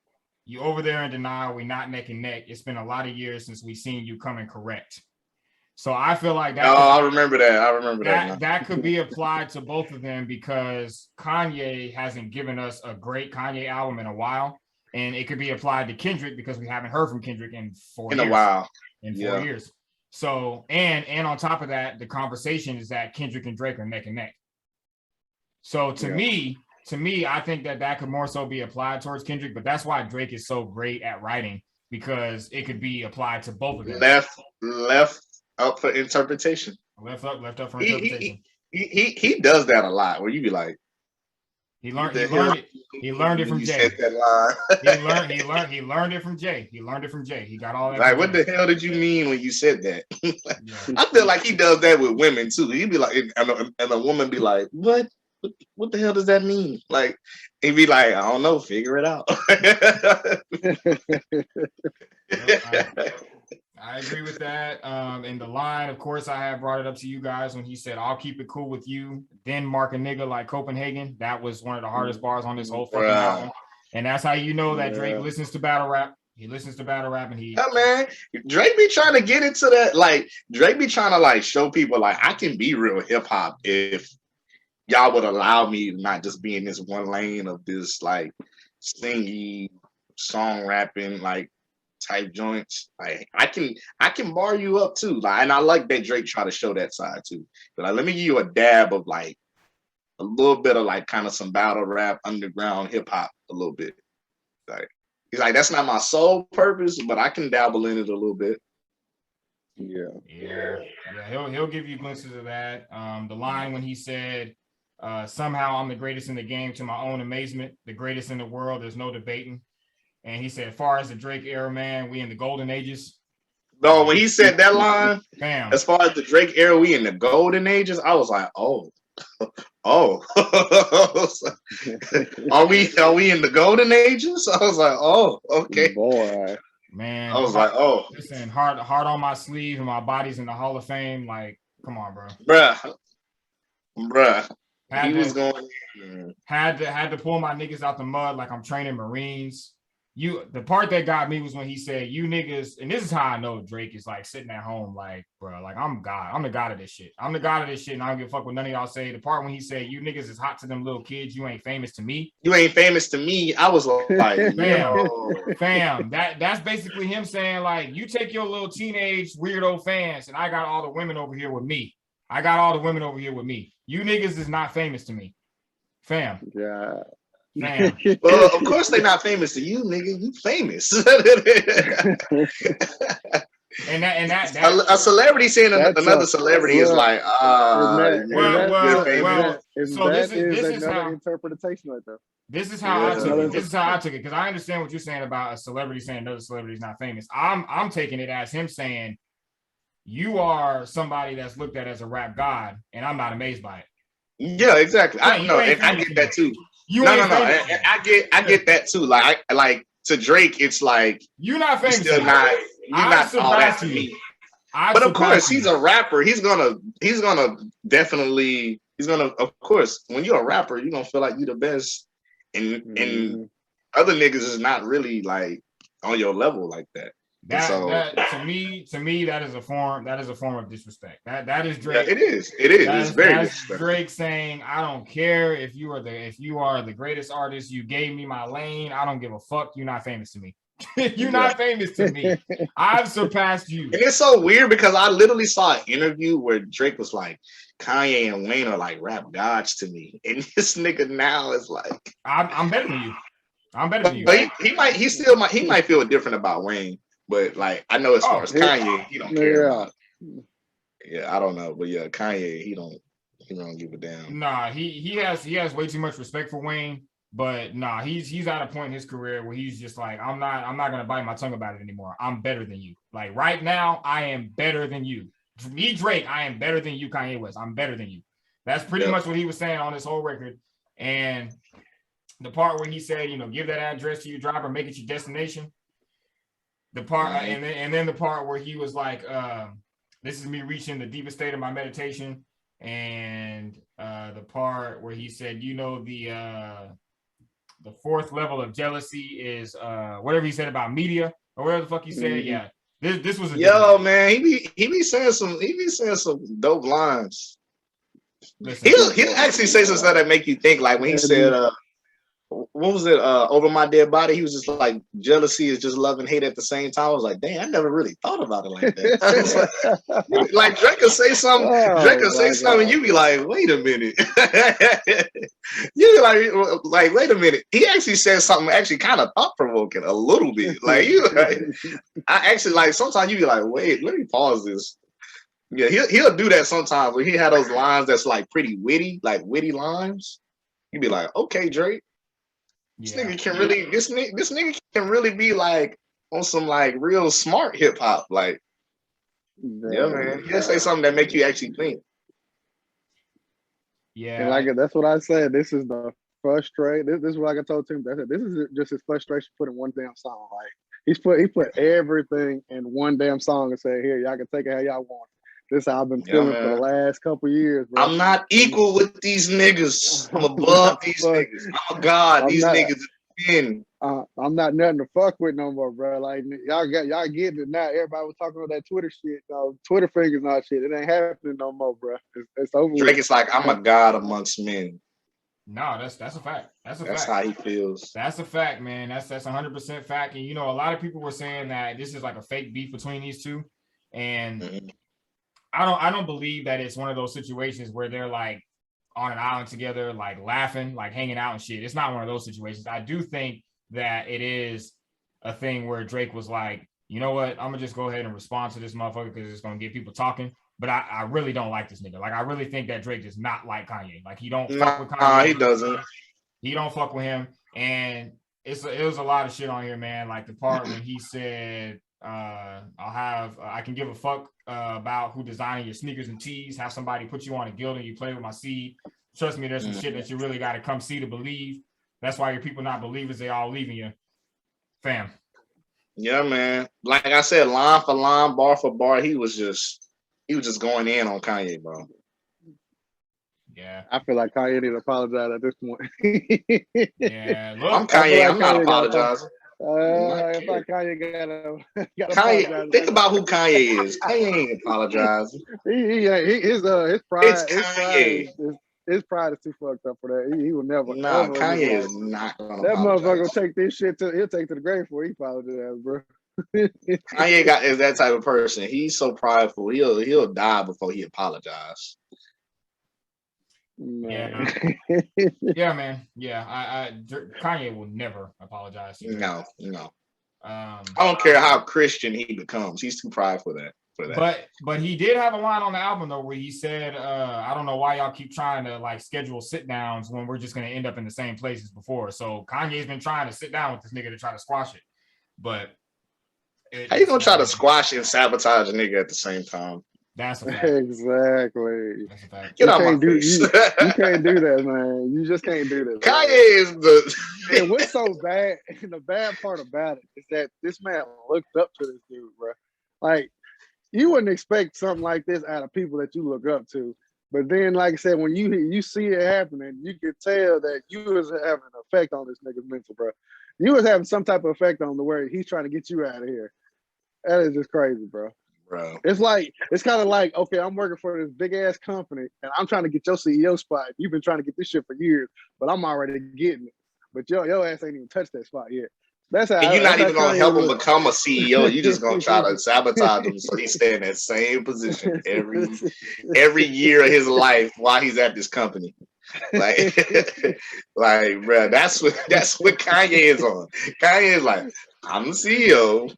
You over there in denial. We're not neck and neck. It's been a lot of years since we've seen you come and correct. So I feel like that. I remember that. I remember that. That could be applied to both of them because Kanye hasn't given us a great Kanye album in a while. and it could be applied to Kendrick because we haven't heard from Kendrick in 4 years. In a while. In 4 years. So, and on top of that, the conversation is that Kendrick and Drake are neck and neck. So to me, I think that could more so be applied towards Kendrick, but that's why Drake is so great at writing, because it could be applied to both of them. Left up for interpretation. Left up for interpretation. He does that a lot, where you be like, he learned it from Jay. Said that line. he learned it from Jay. He got all that. Like, what the hell did you mean when you said that? I feel like he does that with women too. He'd be like, and a woman be like, what? What the hell does that mean? Like, he'd be like, I don't know, figure it out. I agree with that. And the line, of course, I have brought it up to you guys when he said, I'll keep it cool with you, then mark a nigga like Copenhagen. That was one of the hardest bars on this whole fucking album. And that's how you know that Drake listens to battle rap. He listens to battle rap, and yeah, man, Drake be trying to get into that. Like, Drake be trying to like show people like, I can be real hip hop if y'all would allow me to not just be in this one lane of this like singy song rapping like type joints. Like, I can bar you up too. Like, and I like that Drake try to show that side too. But like, let me give you a dab of like a little bit of like kind of some battle rap, underground hip hop a little bit. Like, he's like, that's not my sole purpose, but I can dabble in it a little bit. Yeah. He'll give you glimpses of that. The line when he said, somehow I'm the greatest in the game to my own amazement, the greatest in the world, there's no debating. And he said, as far as the Drake era, man, we in the golden ages. No, when he said that line, as far as the Drake era, we in the golden ages, I was like, oh. Are we in the golden ages? I was like, oh, okay. Boy. Man. I was like, oh. Listen, hard on my sleeve and my body's in the Hall of Fame. Like, come on, bro. Bruh. Had to pull my niggas out the mud like I'm training Marines. The part that got me was when he said, you niggas, and this is how I know Drake is like sitting at home, like, bro, like I'm God. I'm the God of this shit. I'm the God of this shit, and I don't give a fuck what none of y'all say. The part when he said, you niggas is hot to them little kids, you ain't famous to me. You ain't famous to me. I was like, fam. That's basically him saying, like, you take your little teenage weirdo fans, and I got all the women over here with me. You niggas is not famous to me. Fam. Yeah. Man. Well, of course they're not famous to you, nigga. You famous. and that a celebrity saying another celebrity is like, this is how interpretation right there. This is how I took it. This is how I took it, because I understand what you're saying about a celebrity saying another celebrity is not famous. I'm taking it as him saying, you are somebody that's looked at as a rap god, and I'm not amazed by it. Yeah, exactly. I know, and I get that too. I get that too. Like to Drake, it's like you're not famous. You're not all that to me. But of course, he's a rapper. He's gonna definitely. Of course, when you're a rapper, you're gonna feel like you're the best, and other niggas is not really like on your level like that. That to me, that is a form of disrespect. That is Drake. Yeah, it is. It's very disrespectful. Drake saying, I don't care if you are the greatest artist, you gave me my lane. I don't give a fuck. You're not famous to me. You're not famous to me. I've surpassed you. And it's so weird because I literally saw an interview where Drake was like, Kanye and Wayne are like rap gods to me. And this nigga now is like, I'm better than you. I'm better than you. But he might feel different about Wayne. But like, I know as far as Kanye, he don't care. Yeah, I don't know, but yeah, Kanye, he don't give a damn. Nah, he has way too much respect for Wayne, but nah, he's at a point in his career where he's just like, I'm not gonna bite my tongue about it anymore. I'm better than you. Like right now, I am better than you. Me, Drake, I am better than you, Kanye West. I'm better than you. That's pretty much what he was saying on this whole record. And the part where he said, give that address to your driver, make it your destination. The part and then the part where he was like, this is me reaching the deepest state of my meditation, and the part where he said, the fourth level of jealousy is whatever he said about media or whatever the fuck he said. Yeah, this was man. He be saying some dope lines. Listen, he'll actually say some stuff that make you think. Like when he said, what was it? Over My Dead Body. He was just like, jealousy is just love and hate at the same time. I was like, dang, I never really thought about it like that. Like Drake will say something, you be like, wait a minute. You be like, wait a minute. He actually said something actually kind of thought provoking a little bit. Like I actually like sometimes you be like, wait, let me pause this. Yeah, he'll do that sometimes when he had those lines that's like pretty witty, like witty lines. You'd be like, okay, Drake. This nigga can really be like on some like real smart hip hop. Like, yeah, man. He'll say something that make you actually think. Yeah. And like that's what I said. This is the frustration. This is what I told Tim. This is just his frustration putting one damn song. Like he put everything in one damn song and said, here, y'all can take it how y'all want. This is how I've been feeling for the last couple years, bro. I'm not equal with these niggas. I'm above these niggas. I'm a god. These niggas in. I'm not nothing to fuck with no more, bro. Like y'all getting it now. Everybody was talking about that Twitter shit, Twitter fingers and all shit. It ain't happening no more, bro. It's over. Drake is like, I'm a god amongst men. No, that's a fact. That's how he feels. That's a fact, man. That's 100% fact. And a lot of people were saying that this is like a fake beef between these two, and I don't believe that it's one of those situations where they're like on an island together, like laughing, like hanging out and shit. It's not one of those situations. I do think that it is a thing where Drake was like, you know what, I'm gonna just go ahead and respond to this motherfucker because it's gonna get people talking. But I really don't like this nigga. Like I really think that Drake does not like Kanye. Like he don't fuck with Kanye. He doesn't. He don't fuck with him. And it was a lot of shit on here, man. Like the part when he said, I can give a fuck about who designing your sneakers and tees, have somebody put you on a guild and you play with my seed. Trust me, there's some shit that you really got to come see to believe. That's why your people not believers, they all leaving you. Fam. Yeah, man. Like I said, line for line, bar for bar, he was just going in on Kanye, bro. Yeah. I feel like Kanye need to apologize at this point. Yeah. Look, I'm Kanye. I'm not apologizing. If I Kanye gotta Kanye, think about who Kanye is. Kanye ain't apologizing. His pride. It's Kanye. His pride is too fucked up for that. He will never. Nah, Kanye is not gonna. That motherfucker will take this shit he'll take to the grave before he apologizes, bro. Kanye is that type of person. He's so prideful. He'll die before he apologizes. Yeah, yeah, man. Yeah, Kanye will never apologize to you. No. I don't care how Christian he becomes. He's too prideful for that. But he did have a line on the album though where he said, I don't know why y'all keep trying to like schedule sit downs when we're just gonna end up in the same place as before. So Kanye's been trying to sit down with this nigga to try to squash it. But how you gonna try to squash and sabotage a nigga at the same time? That's a fact. Exactly. That's a fact. Get out my face. You can't do that, man. You just can't do that. Kanye is the. And what's so bad? And the bad part about it is that this man looked up to this dude, bro. Like you wouldn't expect something like this out of people that you look up to. But then, like I said, when you see it happening, you can tell that you was having an effect on this nigga's mental, bro. You was having some type of effect on the way he's trying to get you out of here. That is just crazy, bro. Bro. It's kind of like, okay, I'm working for this big ass company and I'm trying to get your CEO spot. You've been trying to get this shit for years, but I'm already getting it. But your ass ain't even touched that spot yet. That's how. And you're not even gonna help him become a CEO. You're just gonna try to sabotage him so he stay in that same position every year of his life while he's at this company. Like, bro, that's what Kanye is on. Kanye is like, I'm the CEO.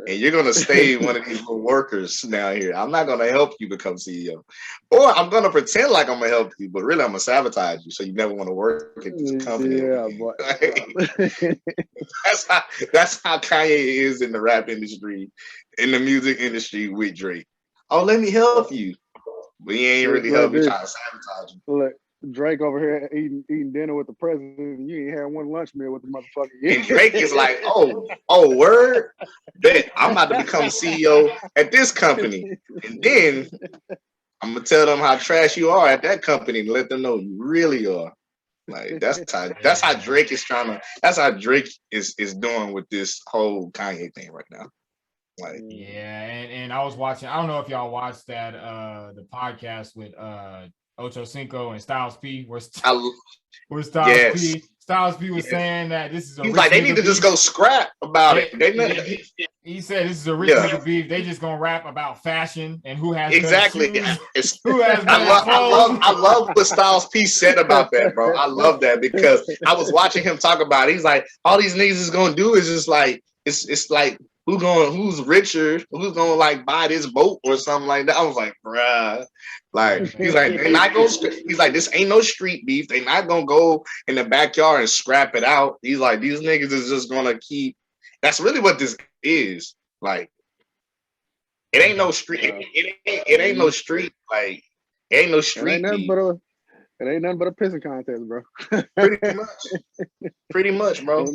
And you're gonna stay one of these little workers down here. I'm not gonna help you become CEO, or I'm gonna pretend like I'm gonna help you, but really I'm gonna sabotage you so you never want to work at this company. Yeah, boy. That's how Kanye is in the rap industry, in the music industry with Drake. Oh, let me help you, but he ain't really help you. Trying to sabotage you. Look, Drake over here eating dinner with the president, and you ain't had one lunch meal with the motherfucker yet. And Drake is like, oh, word, bet I'm about to become CEO at this company, and then I'm gonna tell them how trash you are at that company and let them know you really are. Like that's how Drake is trying to. That's how Drake is doing with this whole Kanye thing right now. Like, yeah, and I was watching. I don't know if y'all watched that the podcast with Ocho Cinco and Styles P. Where Yes. Styles P was saying that this is a He's rich like, they nigga need to beef. just go scrap about it. He said this is a rich nigga beef. They just gonna rap about fashion and who has exactly. better shoes, who has better I love what Styles P said about that, bro. I love that because I was watching him talk about it. He's like, all these niggas is gonna do is just like it's like who's richer, who's gonna like buy this boat or something like that. I was like, bruh. Like he's like, they're not gonna he's like, this ain't no street beef. They're not gonna go in the backyard and scrap it out. He's like, these niggas is just gonna keep. That's really what this is. Like, it ain't no street. It ain't no street. Like, it ain't no street. It ain't nothing but a pissing contest, bro. Pretty much, bro.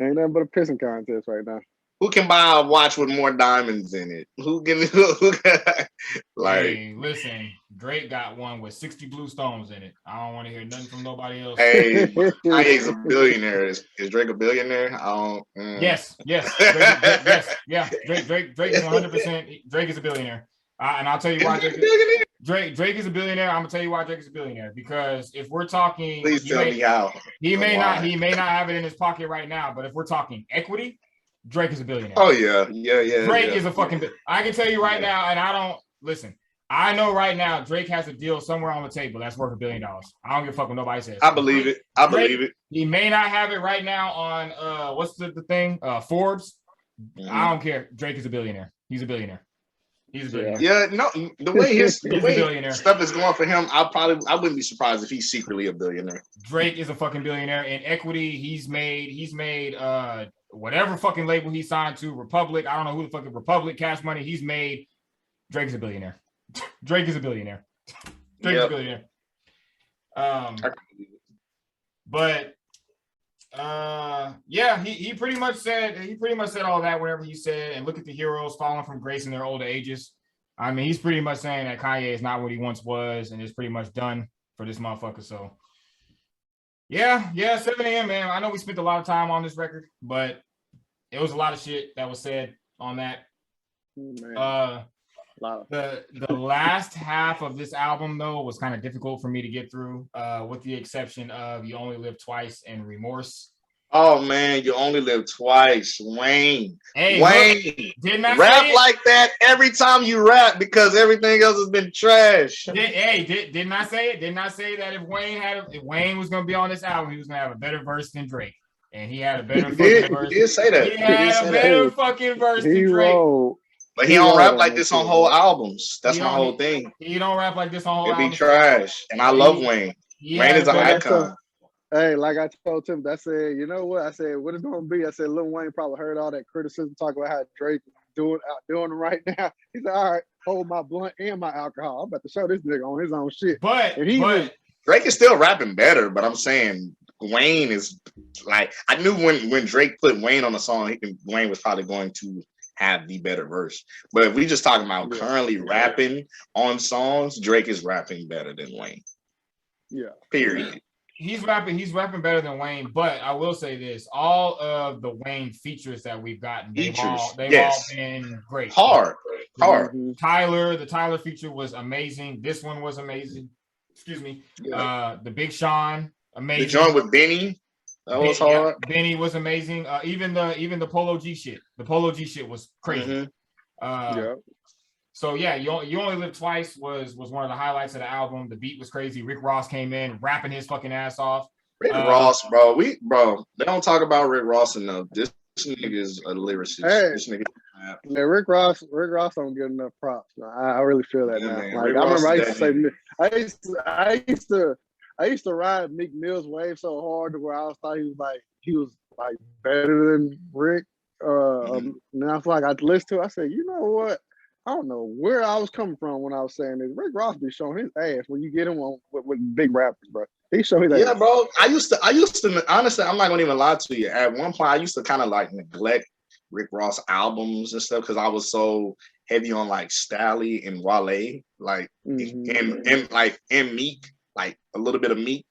Ain't nothing but a pissing contest right now. Who can buy a watch with more diamonds in it? Who can like? Hey, listen, Drake got one with 60 blue stones in it. I don't want to hear nothing from nobody else. Hey, Kanye's a billionaire. Is Drake a billionaire? I don't. Yes. Drake, yeah. Drake is 100%. Drake is a billionaire. And I'll tell you why Drake is a billionaire. I'm gonna tell you why Drake is a billionaire. Because if we're talking, please tell me how. He may not have it in his pocket right now, but if we're talking equity, Drake is a billionaire. Oh yeah. Drake is a fucking. I can tell you right now, and I don't listen. I know right now Drake has a deal somewhere on the table that's worth $1 billion. I don't give a fuck what nobody says. I believe it. He may not have it right now on what's the thing? Forbes. Mm-hmm. I don't care. Drake is a billionaire. He's a billionaire. Yeah, no, the way his stuff is going for him, I wouldn't be surprised if he's secretly a billionaire. Drake is a fucking billionaire. In equity, he's made whatever fucking label he signed to, Republic. I don't know who the fucking Republic, Cash Money. He's made. Drake is a billionaire. Drake is a billionaire. Drake is a billionaire. But yeah, he pretty much said all that whatever he said, and look at the heroes falling from grace in their older ages. I mean, he's pretty much saying that Kanye is not what he once was, and it's pretty much done for this motherfucker. So yeah, 7 a.m. man. I know we spent a lot of time on this record, but it was a lot of shit that was said on that. The last half of this album though was kind of difficult for me to get through, with the exception of You Only Live Twice and Remorse. Oh man, You Only Live Twice, Wayne. Hey, Wayne, look, didn't I rap like that every time you rap because everything else has been trash. Didn't I say it? Didn't I say that if Wayne was gonna be on this album, he was gonna have a better verse than Drake, and he had a better fucking verse. He did say that. He had a better fucking verse than Drake. But he don't rap like this on whole albums. That's my whole thing. He don't rap like this on whole albums. It'd be trash. And I love Wayne. Wayne is an icon. Hey, like I told Tim, I said, you know what? I said, what it's gonna be? I said, Lil Wayne probably heard all that criticism talking about how Drake doing right now. He said, all right, hold my blunt and my alcohol. I'm about to show this nigga on his own shit. But Drake is still rapping better, but I'm saying Wayne is like, I knew when Drake put Wayne on the song, Wayne was probably going to have the better verse. But if we just talking about currently rapping on songs, Drake is rapping better than Wayne. Yeah. Period. He's rapping better than Wayne, but I will say this: all of the Wayne features that we've gotten, they've all been great. Hard. Tyler, the Tyler feature was amazing. This one was amazing. Excuse me. Yeah. The Big Sean, amazing. The joint with Benny, that was hard. Yeah, Benny was amazing. Even the Polo G shit. The Polo G shit was crazy. So yeah, you Only Live Twice was one of the highlights of the album. The beat was crazy. Rick Ross came in rapping his fucking ass off. Rick Ross, bro. They don't talk about Rick Ross enough. This nigga is a lyricist. Hey, this nigga. Yeah, Rick Ross don't get enough props. I really feel that now. Man, like I remember I used to ride Meek Mill's wave so hard to where I thought he was better than Rick. Now it's like I listened to it, I said, you know what? I don't know where I was coming from when I was saying this. Rick Ross be showing his ass when you get him on with big rappers, bro. He show his ass. Yeah, bro. I used to honestly, I'm not gonna even lie to you. At one point, I used to kind of like neglect Rick Ross albums and stuff because I was so heavy on like Stally and Wale, like and Meek, like a little bit of Meek.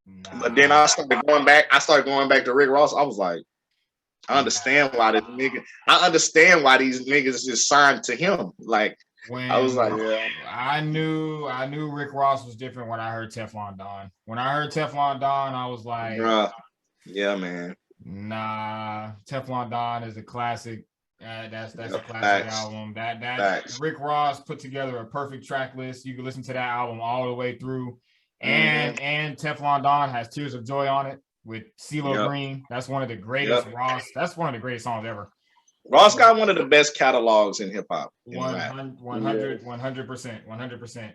Nah. But then I started going back to Rick Ross. I was like, I understand why these niggas just signed to him. Like When I was like, I knew Rick Ross was different when I heard Teflon Don. When I heard Teflon Don, I was like, bruh. Yeah, man. Nah, Teflon Don is a classic. That's a classic facts. album. That Facts. Rick Ross put together a perfect track list. You can listen to that album all the way through. And Teflon Don has Tears of Joy on it with CeeLo Green. That's one of the greatest Ross. That's one of the greatest songs ever. Ross got one of the best catalogs in hip hop. 100%.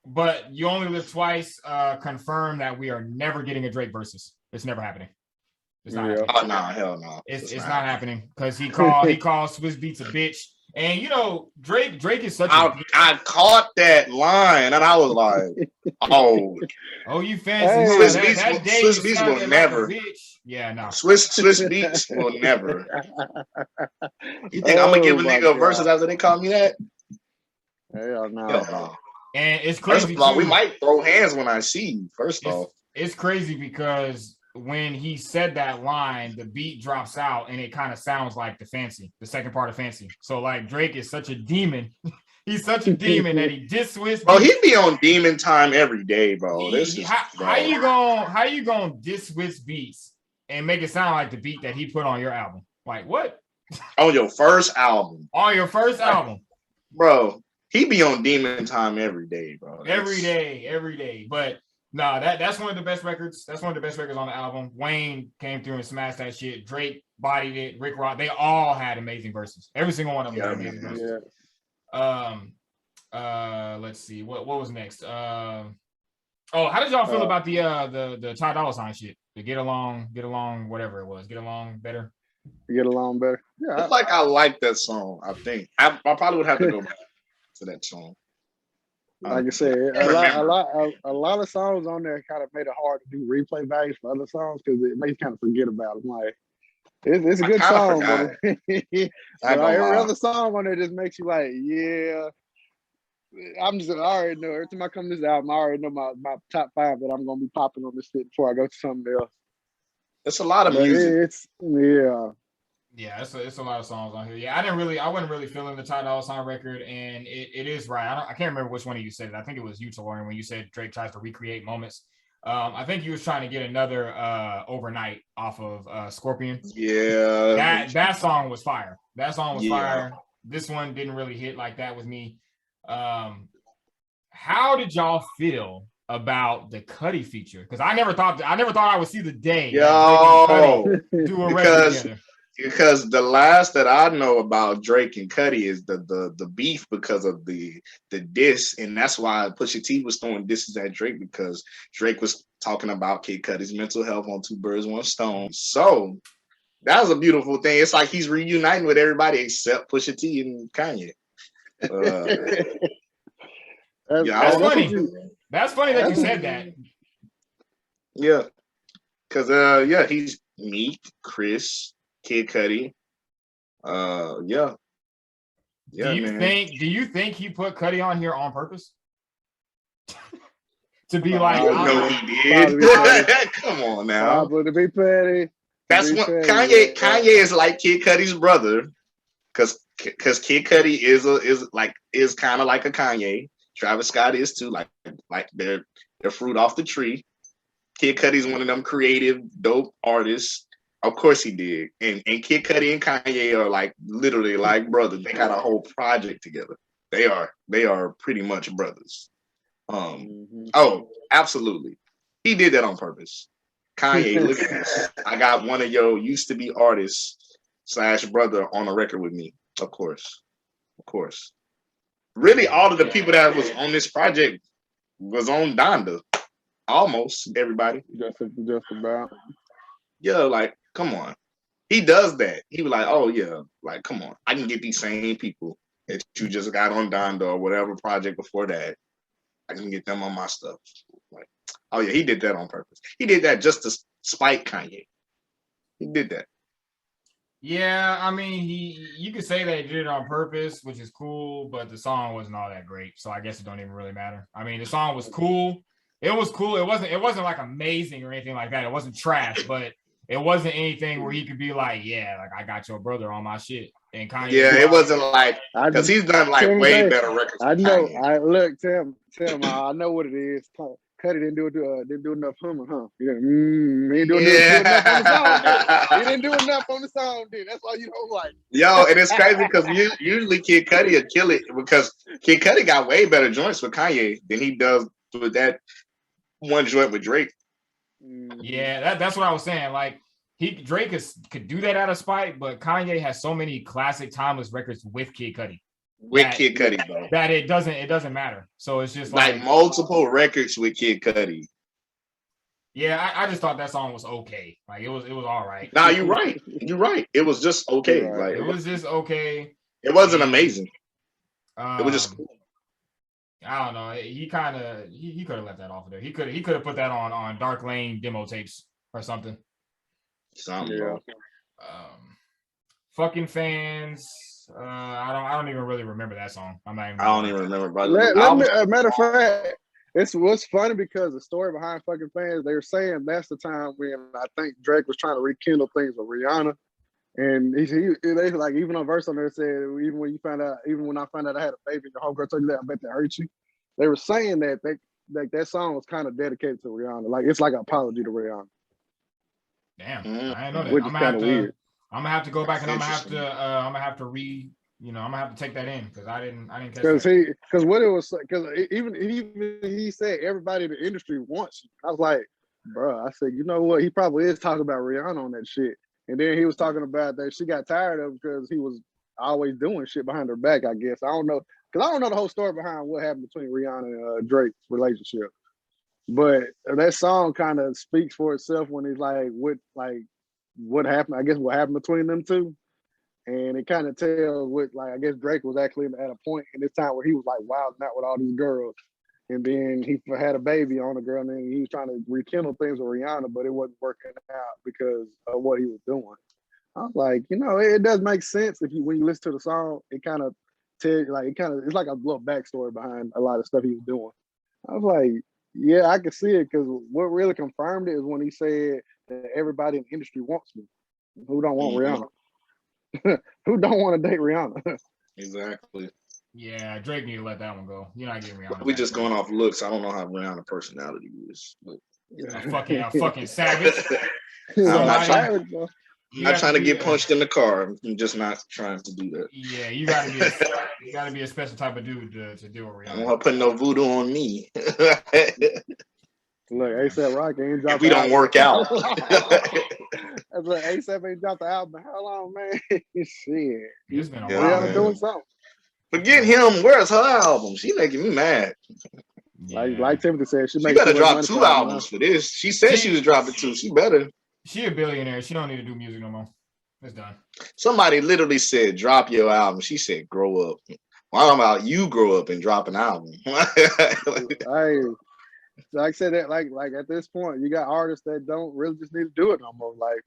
But You Only Live Twice confirmed that we are never getting a Drake versus. It's never happening. It's not happening. Oh no, hell no. It's not happening because he called Swiss Beats a bitch. And you know, Drake is such I caught that line and I was like, oh, you fancy. Swiss Beats will never. Yeah, no. Swiss Beats will never. You think I'm gonna give a nigga a versus after they call me that? Hell no. Hell no. And it's crazy. First of all, we might throw hands when I see you. First off, it's crazy because when he said that line, the beat drops out and it kind of sounds like the second part of Fancy. So like Drake is such a demon. He's such a demon that he diss Swiss. Bro, he be on demon time every day, bro. How you gonna diss Swiss Beats and make it sound like the beat that he put on your album? Like what? On your first album. On your first album. Bro, he be on demon time every day, bro. Every day. But no, that's one of the best records. That's one of the best records on the album. Wayne came through and smashed that shit. Drake bodied it. Rick Ross, they all had amazing verses. Every single one of them had amazing verses. Let's see. What was next? How did y'all feel about the Ty Dolla $ign shit? The get along, whatever it was. Get along better. Get along better. Yeah. It's like I like that song, I think. I probably would have to go back to that song. Like I said, a lot of songs on there kind of made it hard to do replay values for other songs because it makes you kind of forget about them. Like it's a good song, but every other song on there just makes you like, yeah. I already know. Every time I come to this album, I already know my top 5 that I'm gonna be popping on this shit before I go to something else. It's a lot of music. Yeah, it's a lot of songs on here. Yeah, I wasn't really feeling the Ty Dolla $ign record, and it is right. I can't remember which one of you said it. I think it was you, Lauren, when you said Drake tries to recreate moments. I think he was trying to get another Overnight off of Scorpion. Yeah. That song was fire. That song was fire. This one didn't really hit like that with me. How did y'all feel about the Cudi feature? Because I never thought I would see the day do a record together. Because the last that I know about Drake and Cudi is the beef because of the diss, and that's why Pusha T was throwing disses at Drake because Drake was talking about Kid Cudi's mental health on 2 Birds, 1 Stone. So that was a beautiful thing. It's like he's reuniting with everybody except Pusha T and Kanye. That's funny. That's funny that you said that. Yeah, because he's Meek, Chris, Kid Cudi. Do you think he put Cudi on here on purpose? To be like, no, he did. Come on now. To be petty. That's what Kanye is like Kid Cudi's brother, because Kid Cudi is kind of like a Kanye. Travis Scott is too, like they're fruit off the tree. Kid Cudi's one of them creative, dope artists. Of course he did. And Kid Cudi and Kanye are like literally like brothers. They got a whole project together. They are pretty much brothers. Oh, absolutely. He did that on purpose. Kanye, look at this. I got one of your used to be artists / brother on a record with me. Of course. Really, all of the people that was on this project was on Donda. Almost everybody. Just about. Yeah, like, come on. He does that. He was like, oh yeah, like, come on. I can get these same people that you just got on Donda or whatever project before that. I can get them on my stuff. Like, oh yeah, he did that on purpose. He did that just to spite Kanye. He did that. Yeah, I mean, you could say that he did it on purpose, which is cool, but the song wasn't all that great. So I guess it don't even really matter. I mean, the song was cool. It was cool. It wasn't like amazing or anything like that. It wasn't trash, but it wasn't anything where he could be like, yeah, like I got your brother on my shit. And Kanye. Yeah, it wasn't like because he's done like way better records. I know. I look, Tim. I know what it is. Cuddy didn't do enough humming, huh? He didn't do enough on the song. He didn't do enough on the song. That's why you don't like. Yo, and it's crazy because usually Kid Cudi will kill it because Kid Cudi got way better joints with Kanye than he does with that one joint with Drake. Yeah, that's what I was saying. Like Drake could do that out of spite, but Kanye has so many classic timeless records with Kid Cudi. Kid Cudi, bro. That it doesn't matter. So it's just like multiple records with Kid Cudi. Yeah, I just thought that song was okay. Like it was all right. Nah, you're right. You're right. It was just okay. Right. Like it was just okay. It wasn't amazing. It was just cool. I don't know. He kind of he could have left that off of there. He could have put that on Dark Lane demo tapes or something. Yeah. Fucking Fans. I don't even really remember that song. I don't even remember. Matter of fact, what's funny because the story behind Fucking Fans, they were saying that's the time when I think Drake was trying to rekindle things with Rihanna, and they like even on verse on there said even when I found out I had a baby, your homegirl told you that, I bet that hurt you. They were saying that that song was kind of dedicated to Rihanna, like it's like an apology to Rihanna. Damn, I didn't know that. Which is kind of weird. I'm gonna have to go back and I'm gonna have to I'm gonna have to take that in because I didn't catch that. Because what it was, because even he said everybody in the industry wants you. I was like, bro, I said, you know what? He probably is talking about Rihanna on that shit. And then he was talking about that she got tired of him because he was always doing shit behind her back, I guess. I don't know, because I don't know the whole story behind what happened between Rihanna and Drake's relationship. But that song kind of speaks for itself when he's like, what happened, I guess what happened between them two. And it kind of tells what, like, I guess Drake was actually at a point in this time where he was like wilding out with all these girls. And then he had a baby on a girl, and then he was trying to rekindle things with Rihanna, but it wasn't working out because of what he was doing. I was like, it does make sense when you listen to the song. It kind of tells you, like, it's like a little backstory behind a lot of stuff he was doing. I was like, yeah, I can see it, because what really confirmed it is when he said that everybody in the industry wants me. Who don't want Rihanna? Who don't want to date Rihanna? Exactly. Yeah, Drake need to let that one go. You're not getting Rihanna. We just going off looks. I don't know how Rihanna personality is. But... a fucking savage. I'm not trying to get punched in the car. I'm just not trying to do that. Yeah, you gotta be a special type of dude to deal with Rihanna. I don't want to put no voodoo on me. Look, A$AP Rocky ain't dropped. If we don't work out. That's like A$AP ain't dropped the album. How long, man? Shit. It's been a while. Rihanna doing something. Forget him. Where's her album? She making me mad. Yeah. Like Timothy said, she better drop 2 albums for this. She said she was dropping 2. She better. She a billionaire. She don't need to do music no more. It's done. Somebody literally said, "Drop your album." She said, "Grow up." Well, I'm about you grow up and drop an album. Hey, like I said, that like at this point, you got artists that don't really just need to do it no more. Like,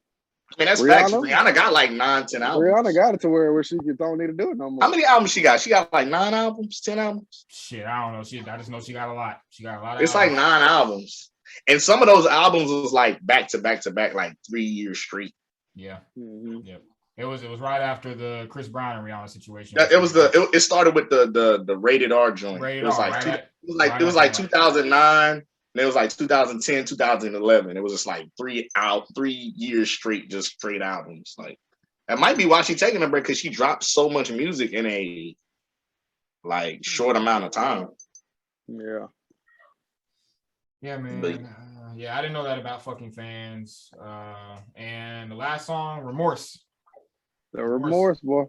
I mean, that's facts. Rihanna got like 9, 10 albums. Rihanna got it to where she don't need to do it no more. How many albums she got? She got like 9 albums, 10 albums. Shit, I don't know. I just know she got a lot. She got a lot. It's like 9 albums, and some of those albums was like back to back to back, like 3 years straight. Yeah, Yep. It was right after the Chris Brown and Rihanna situation. It started with the rated R joint. It was like 2009. And it was like 2010, 2011. It was just like 3 years straight, just straight albums. Like, that might be why she's taking a break, because she dropped so much music in a like short amount of time. Yeah. Yeah, man. I didn't know that about Fucking Fans. And the last song, Remorse. The Remorse, boy.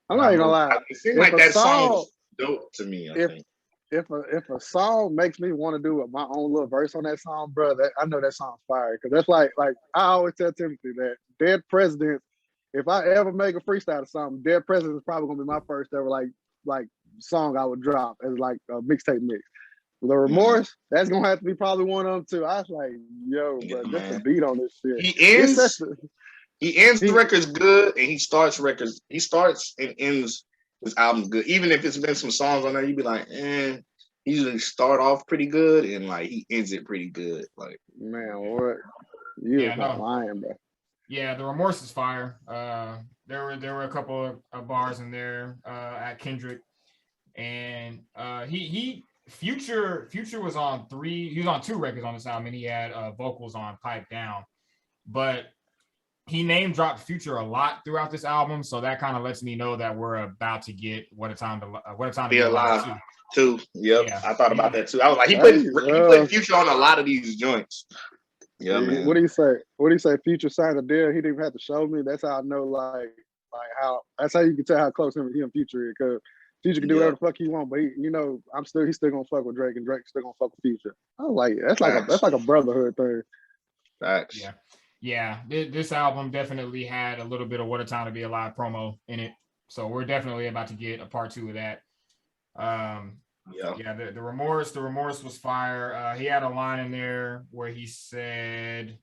I'm not even gonna lie. It seemed like that song was dope to me, I think. If a song makes me want to do my own little verse on that song, bro, I know that song's fire. Because that's like I always tell Timothy that Dead Presidents, if I ever make a freestyle or something, Dead Presidents is probably gonna be my first ever like song I would drop as like a mixtape mix. The Remorse, that's gonna have to be probably one of them too. I was like, yo, bro, just the beat on this shit. He ends the records good, and he starts and ends his album good. Even if it's been some songs on there, you'd be like, he usually start off pretty good, and like he ends it pretty good. Like, man, what? You're lying, bro. Yeah, the Remorse is fire. there were a couple of bars in there at Kendrick, and Future was on 3. He was on 2 records on this album, and he had vocals on Pipe Down, but he name dropped Future a lot throughout this album, so that kind of lets me know that we're about to get What a Time to Be Alive too. Yep, yeah. I thought about that too. I was like, he put Future on a lot of these joints. Yeah, man. What do you say? What do you say? Future signed a deal. He didn't even have to show me. That's how I know, like how. That's how you can tell how close him and Future is. Because Future can do whatever the fuck he want, but he's still gonna fuck with Drake, and Drake's still gonna fuck with Future. I was like, that's like a brotherhood thing. Facts. Yeah. This album definitely had a little bit of What a Time to Be Alive promo in it, so we're definitely about to get a part 2 of that. The remorse was fire. He had a line in there where he said,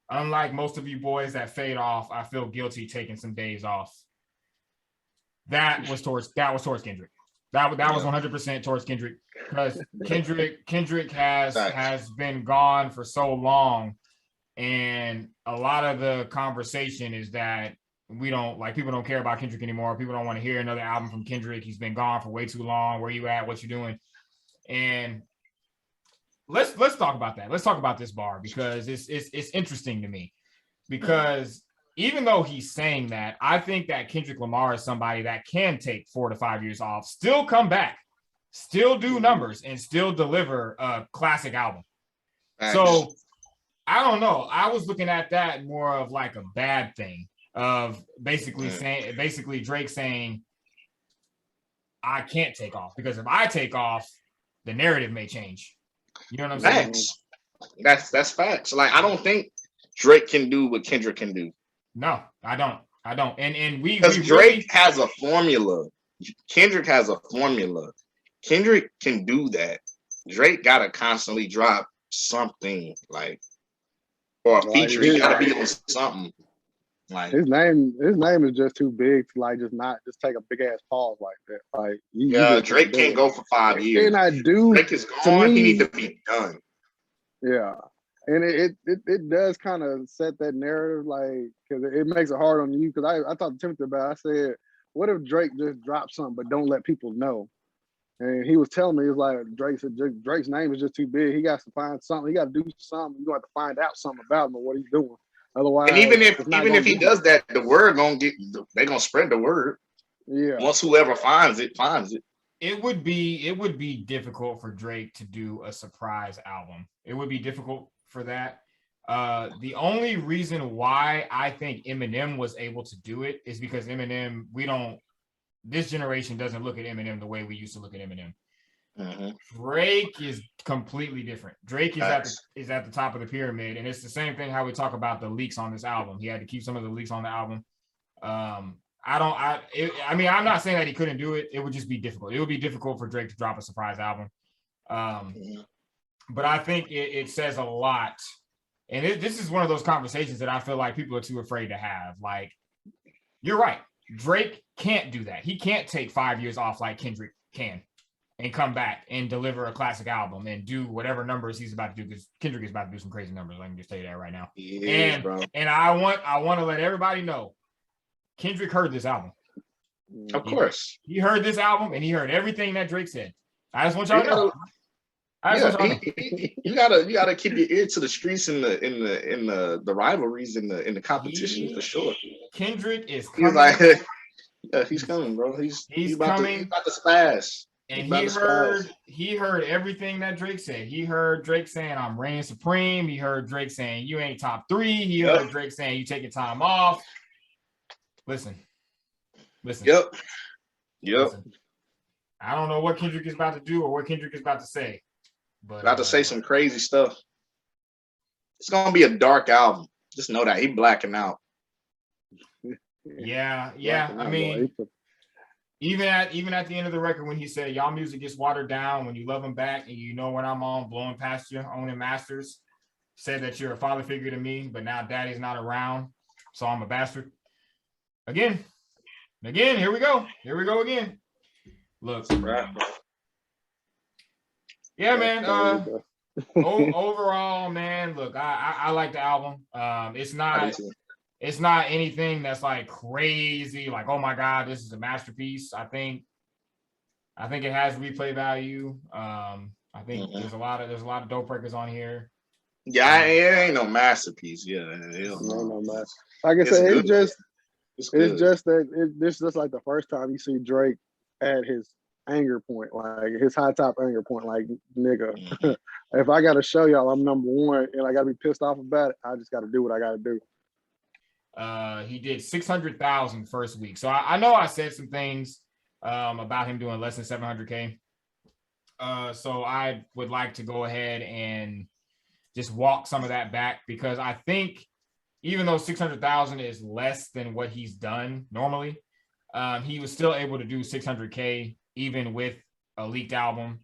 "Unlike most of you boys that fade off, I feel guilty taking some days off." That was towards Kendrick. That was 100% towards Kendrick, because Kendrick has been gone for so long, and a lot of the conversation is that people don't care about Kendrick anymore. People don't want to hear another album from Kendrick. He's been gone for way too long. Where you at? What you doing? And let's talk about that. Let's talk about this bar, because it's interesting to me, because even though he's saying that, I think that Kendrick Lamar is somebody that can take 4 to 5 years off, still come back, still do numbers, and still deliver a classic album. So I don't know. I was looking at that more of like a bad thing, of basically Drake saying, I can't take off, because if I take off, the narrative may change. You know what I'm saying? That's facts. Like, I don't think Drake can do what Kendrick can do. No, I don't. And because Drake has a formula. Kendrick has a formula. Kendrick can do that. Drake gotta constantly drop something, like, or a feature. He gotta be on something. Like, his name is just too big to like just take a big ass pause like that. Like, Drake can't go for 5 years. Drake is gone. He needs to be done. Yeah, and it does kind of set that narrative, like, because it makes it hard on you. Because I talked to Timothy about it. I said, what if Drake just drops something but don't let people know? And he was telling me, he was like, Drake's name is just too big. He got to find something. He got to do something. You're going to have to find out something about him or what he's doing. Otherwise, and even if he does that, the word they're gonna spread the word. Yeah. Once whoever finds it. It would be difficult for Drake to do a surprise album. It would be difficult for that. The only reason why I think Eminem was able to do it is because Eminem, this generation doesn't look at Eminem the way we used to look at Eminem. Mm-hmm. Drake is completely different. Drake is at the top of the pyramid, and it's the same thing how we talk about the leaks on this album. He had to keep some of the leaks on the album. I'm not saying that he couldn't do it. It would just be difficult. It would be difficult for Drake to drop a surprise album. But I think it says a lot. And this is one of those conversations that I feel like people are too afraid to have. Like, you're right. Drake can't do that. He can't take 5 years off like Kendrick can and come back and deliver a classic album and do whatever numbers he's about to do, because Kendrick is about to do some crazy numbers. I can just tell you that right now. And I want to let everybody know, Kendrick heard this album. Of course. He heard this album, and he heard everything that Drake said. I just want y'all to know. You gotta keep your ear to the streets in the rivalries in the competition for sure. Kendrick is coming. He's like, yeah, he's coming, bro. He's coming. He's about to spaz. And he heard everything that Drake said. He heard Drake saying, I'm reigning supreme. He heard Drake saying, you ain't top 3. He heard Drake saying, you taking time off. Listen. Yep. Listen. I don't know what Kendrick is about to do or what Kendrick is about to say. But about to say some crazy stuff. It's gonna be a dark album. Just know that he blacking out. Yeah. I mean, even at the end of the record, when he said, y'all music gets watered down when you love him back, and you know when I'm on, blowing past you, owning masters, said that you're a father figure to me, but now daddy's not around, so I'm a bastard. Again, here we go again. Look, yeah, man. Overall, man, look, I like the album. It's not it's not anything that's like crazy, like, oh my God, this is a masterpiece. I think it has replay value. I think there's a lot of dope breakers on here. Yeah, it ain't no masterpiece. Yeah, no master. Like I said, it's just that this is just like the first time you see Drake at his anger point, like his high top anger point. Like, nigga, if I got to show y'all I'm number one and I got to be pissed off about it, I just got to do what I got to do. He did 600,000 first week. So I know I said some things about him doing less than 700K. So I would like to go ahead and just walk some of that back, because I think even though 600,000 is less than what he's done normally, he was still able to do 600K even with a leaked album.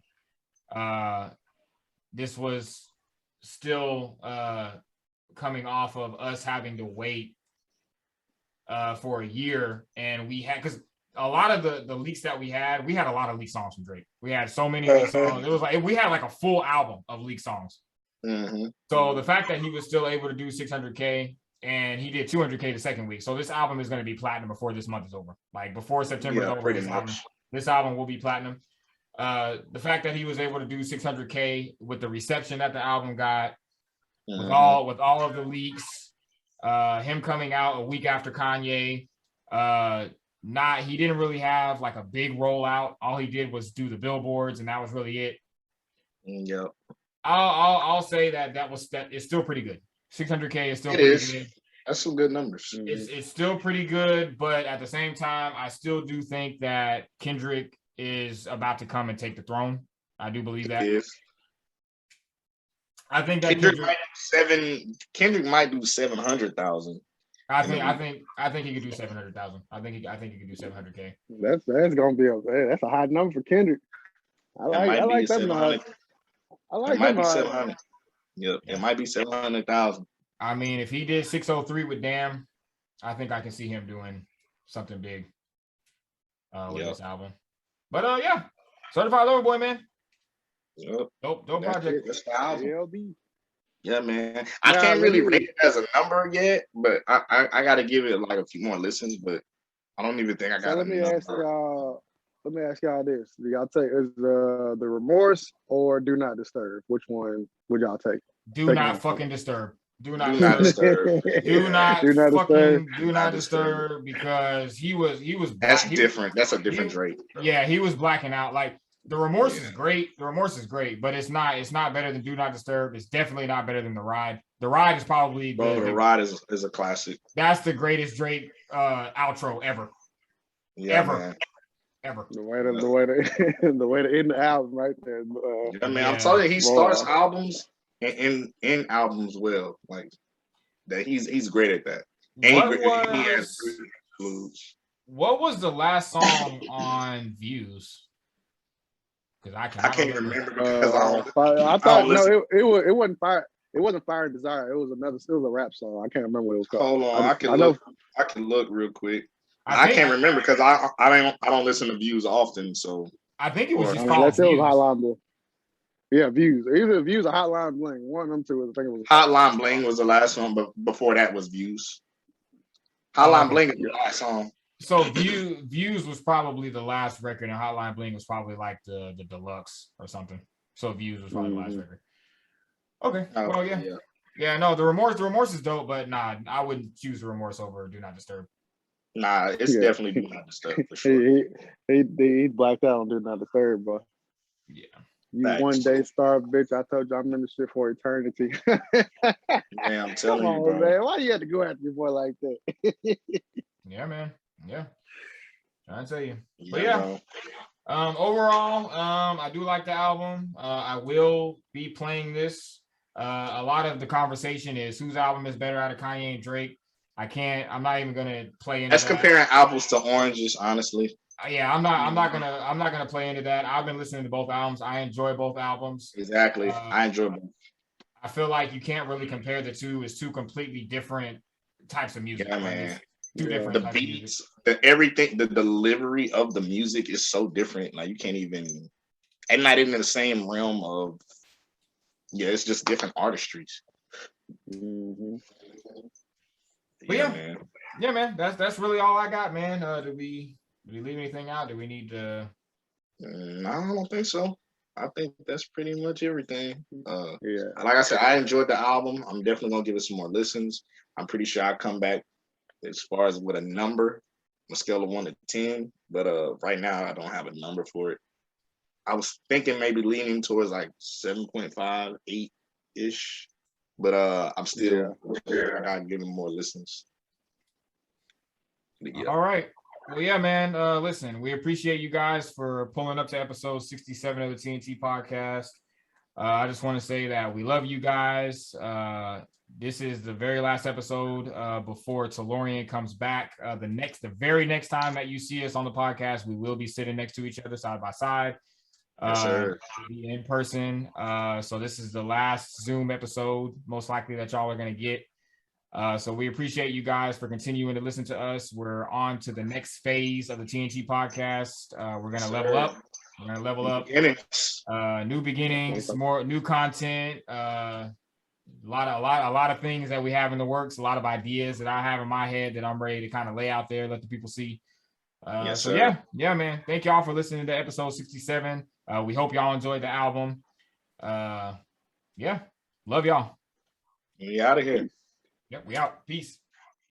This was still coming off of us having to wait for a year, and we had, because a lot of the leaks that we had a lot of leaked songs from Drake. We had so many leaked songs. It was like we had like a full album of leaked songs. So the fact that he was still able to do 600K, and he did 200K the second week. So this album is going to be platinum before this month is over. Like before September is over, this album will be platinum. The fact that he was able to do 600K with the reception that the album got, with all of the leaks, him coming out a week after Kanye, he didn't really have like a big rollout. All he did was do the billboards, and that was really it. Yep. I'll say that it's still pretty good. 600K is still pretty good. That's some good numbers. It's still pretty good, but at the same time, I still do think that Kendrick is about to come and take the throne. I do believe that. I think that Kendrick might do 700,000. I think he could do 700,000. I think he could do 700K. That's gonna be that's a high number for Kendrick. I like that number. I like it might be 700. Yep, it might be 700,000. I mean, if he did 603 with Damn, I think I can see him doing something big with this album. But yeah, Certified Lover Boy, man. Yep. Dope project. That's the album. Yeah, man. I can't really rate it as a number yet, but I got to give it like a few more listens. But I don't even think I got. Let me ask y'all this: do y'all take the Remorse or Do Not Disturb? Which one would y'all take? Do not fucking disturb. Do not disturb. Do not disturb, because he was. That's different. That's a different Drake. Yeah, he was blacking out. Like the Remorse is great. The Remorse is great, but it's not better than Do Not Disturb. It's definitely not better than The Ride. The Ride is probably the Ride is a classic. That's the greatest Drake outro ever. Yeah, man. Ever. The way to end the album right there. I'm telling you, he starts albums and end albums well. Like that, he's great at that. What was the last song on Views? Because I can't remember because I thought it wasn't Fire. It wasn't Fire and Desire. It was a rap song. I can't remember what it was called. Hold on, I can look real quick. I can't remember because I don't listen to Views often. So I think it was just called Views. It was Hotline Bling. Yeah, Views. Either Views or Hotline Bling. One of them two. I think it was Hotline Bling was the last one, but before that was Views. Hotline Bling is the last song. So Views was probably the last record, and Hotline Bling was probably like the deluxe or something. So Views was probably the last record. Okay. Well, yeah. No, the Remorse is dope, but nah, I wouldn't choose the Remorse over Do Not Disturb. Nah, it's definitely Do Not Disturb for sure. He blacked out on Do Not Disturb, bro. Yeah. You one day star bitch. I told you I'm in the shit for eternity. Man, I'm telling you, bro. Man, why you have to go after your boy like that? Yeah, man. Yeah. I tell you. But yeah. Overall, I do like the album. I will be playing this. A lot of the conversation is whose album is better out of Kanye and Drake. I'm not even gonna play into That's that. Comparing apples to oranges, honestly. Yeah, I'm not gonna play into that. I've been listening to both albums. I enjoy both albums. Exactly. I enjoy both. I feel like you can't really compare the two. It's two completely different types of music. Yeah, man. Different the beats, everything, the delivery of the music is so different. Like you can't even, and not even in the same realm of. Yeah, it's just different artistries. Mm-hmm. But yeah, man. That's really all I got, man. Did we leave anything out? Do we need to? No, I don't think so. I think that's pretty much everything. Yeah. Like I said, I enjoyed the album. I'm definitely gonna give it some more listens. I'm pretty sure I'll come back as far as with a number, on a scale of 1 to 10. But right now I don't have a number for it. I was thinking maybe leaning towards like 7.5, 8-ish. But I'm still I gotta give him more listens. Yeah. All right. Well, yeah, man. Listen, we appreciate you guys for pulling up to episode 67 of the TNT podcast. I just want to say that we love you guys. This is the very last episode before Tellurian comes back. The very next time that you see us on the podcast, we will be sitting next to each other side by side. Yes, sir. Be in person. So this is the last Zoom episode, most likely, that y'all are going to get. So we appreciate you guys for continuing to listen to us. We're on to the next phase of the TNT podcast. We're going to level up. We're going to level up. New beginnings, more new content. A lot of things that we have in the works. A lot of ideas that I have in my head that I'm ready to kind of lay out there, let the people see. Yes, so sir. yeah, man. Thank y'all for listening to episode 67. We hope y'all enjoyed the album. Yeah, love y'all. We out of here. Yep, we out. Peace.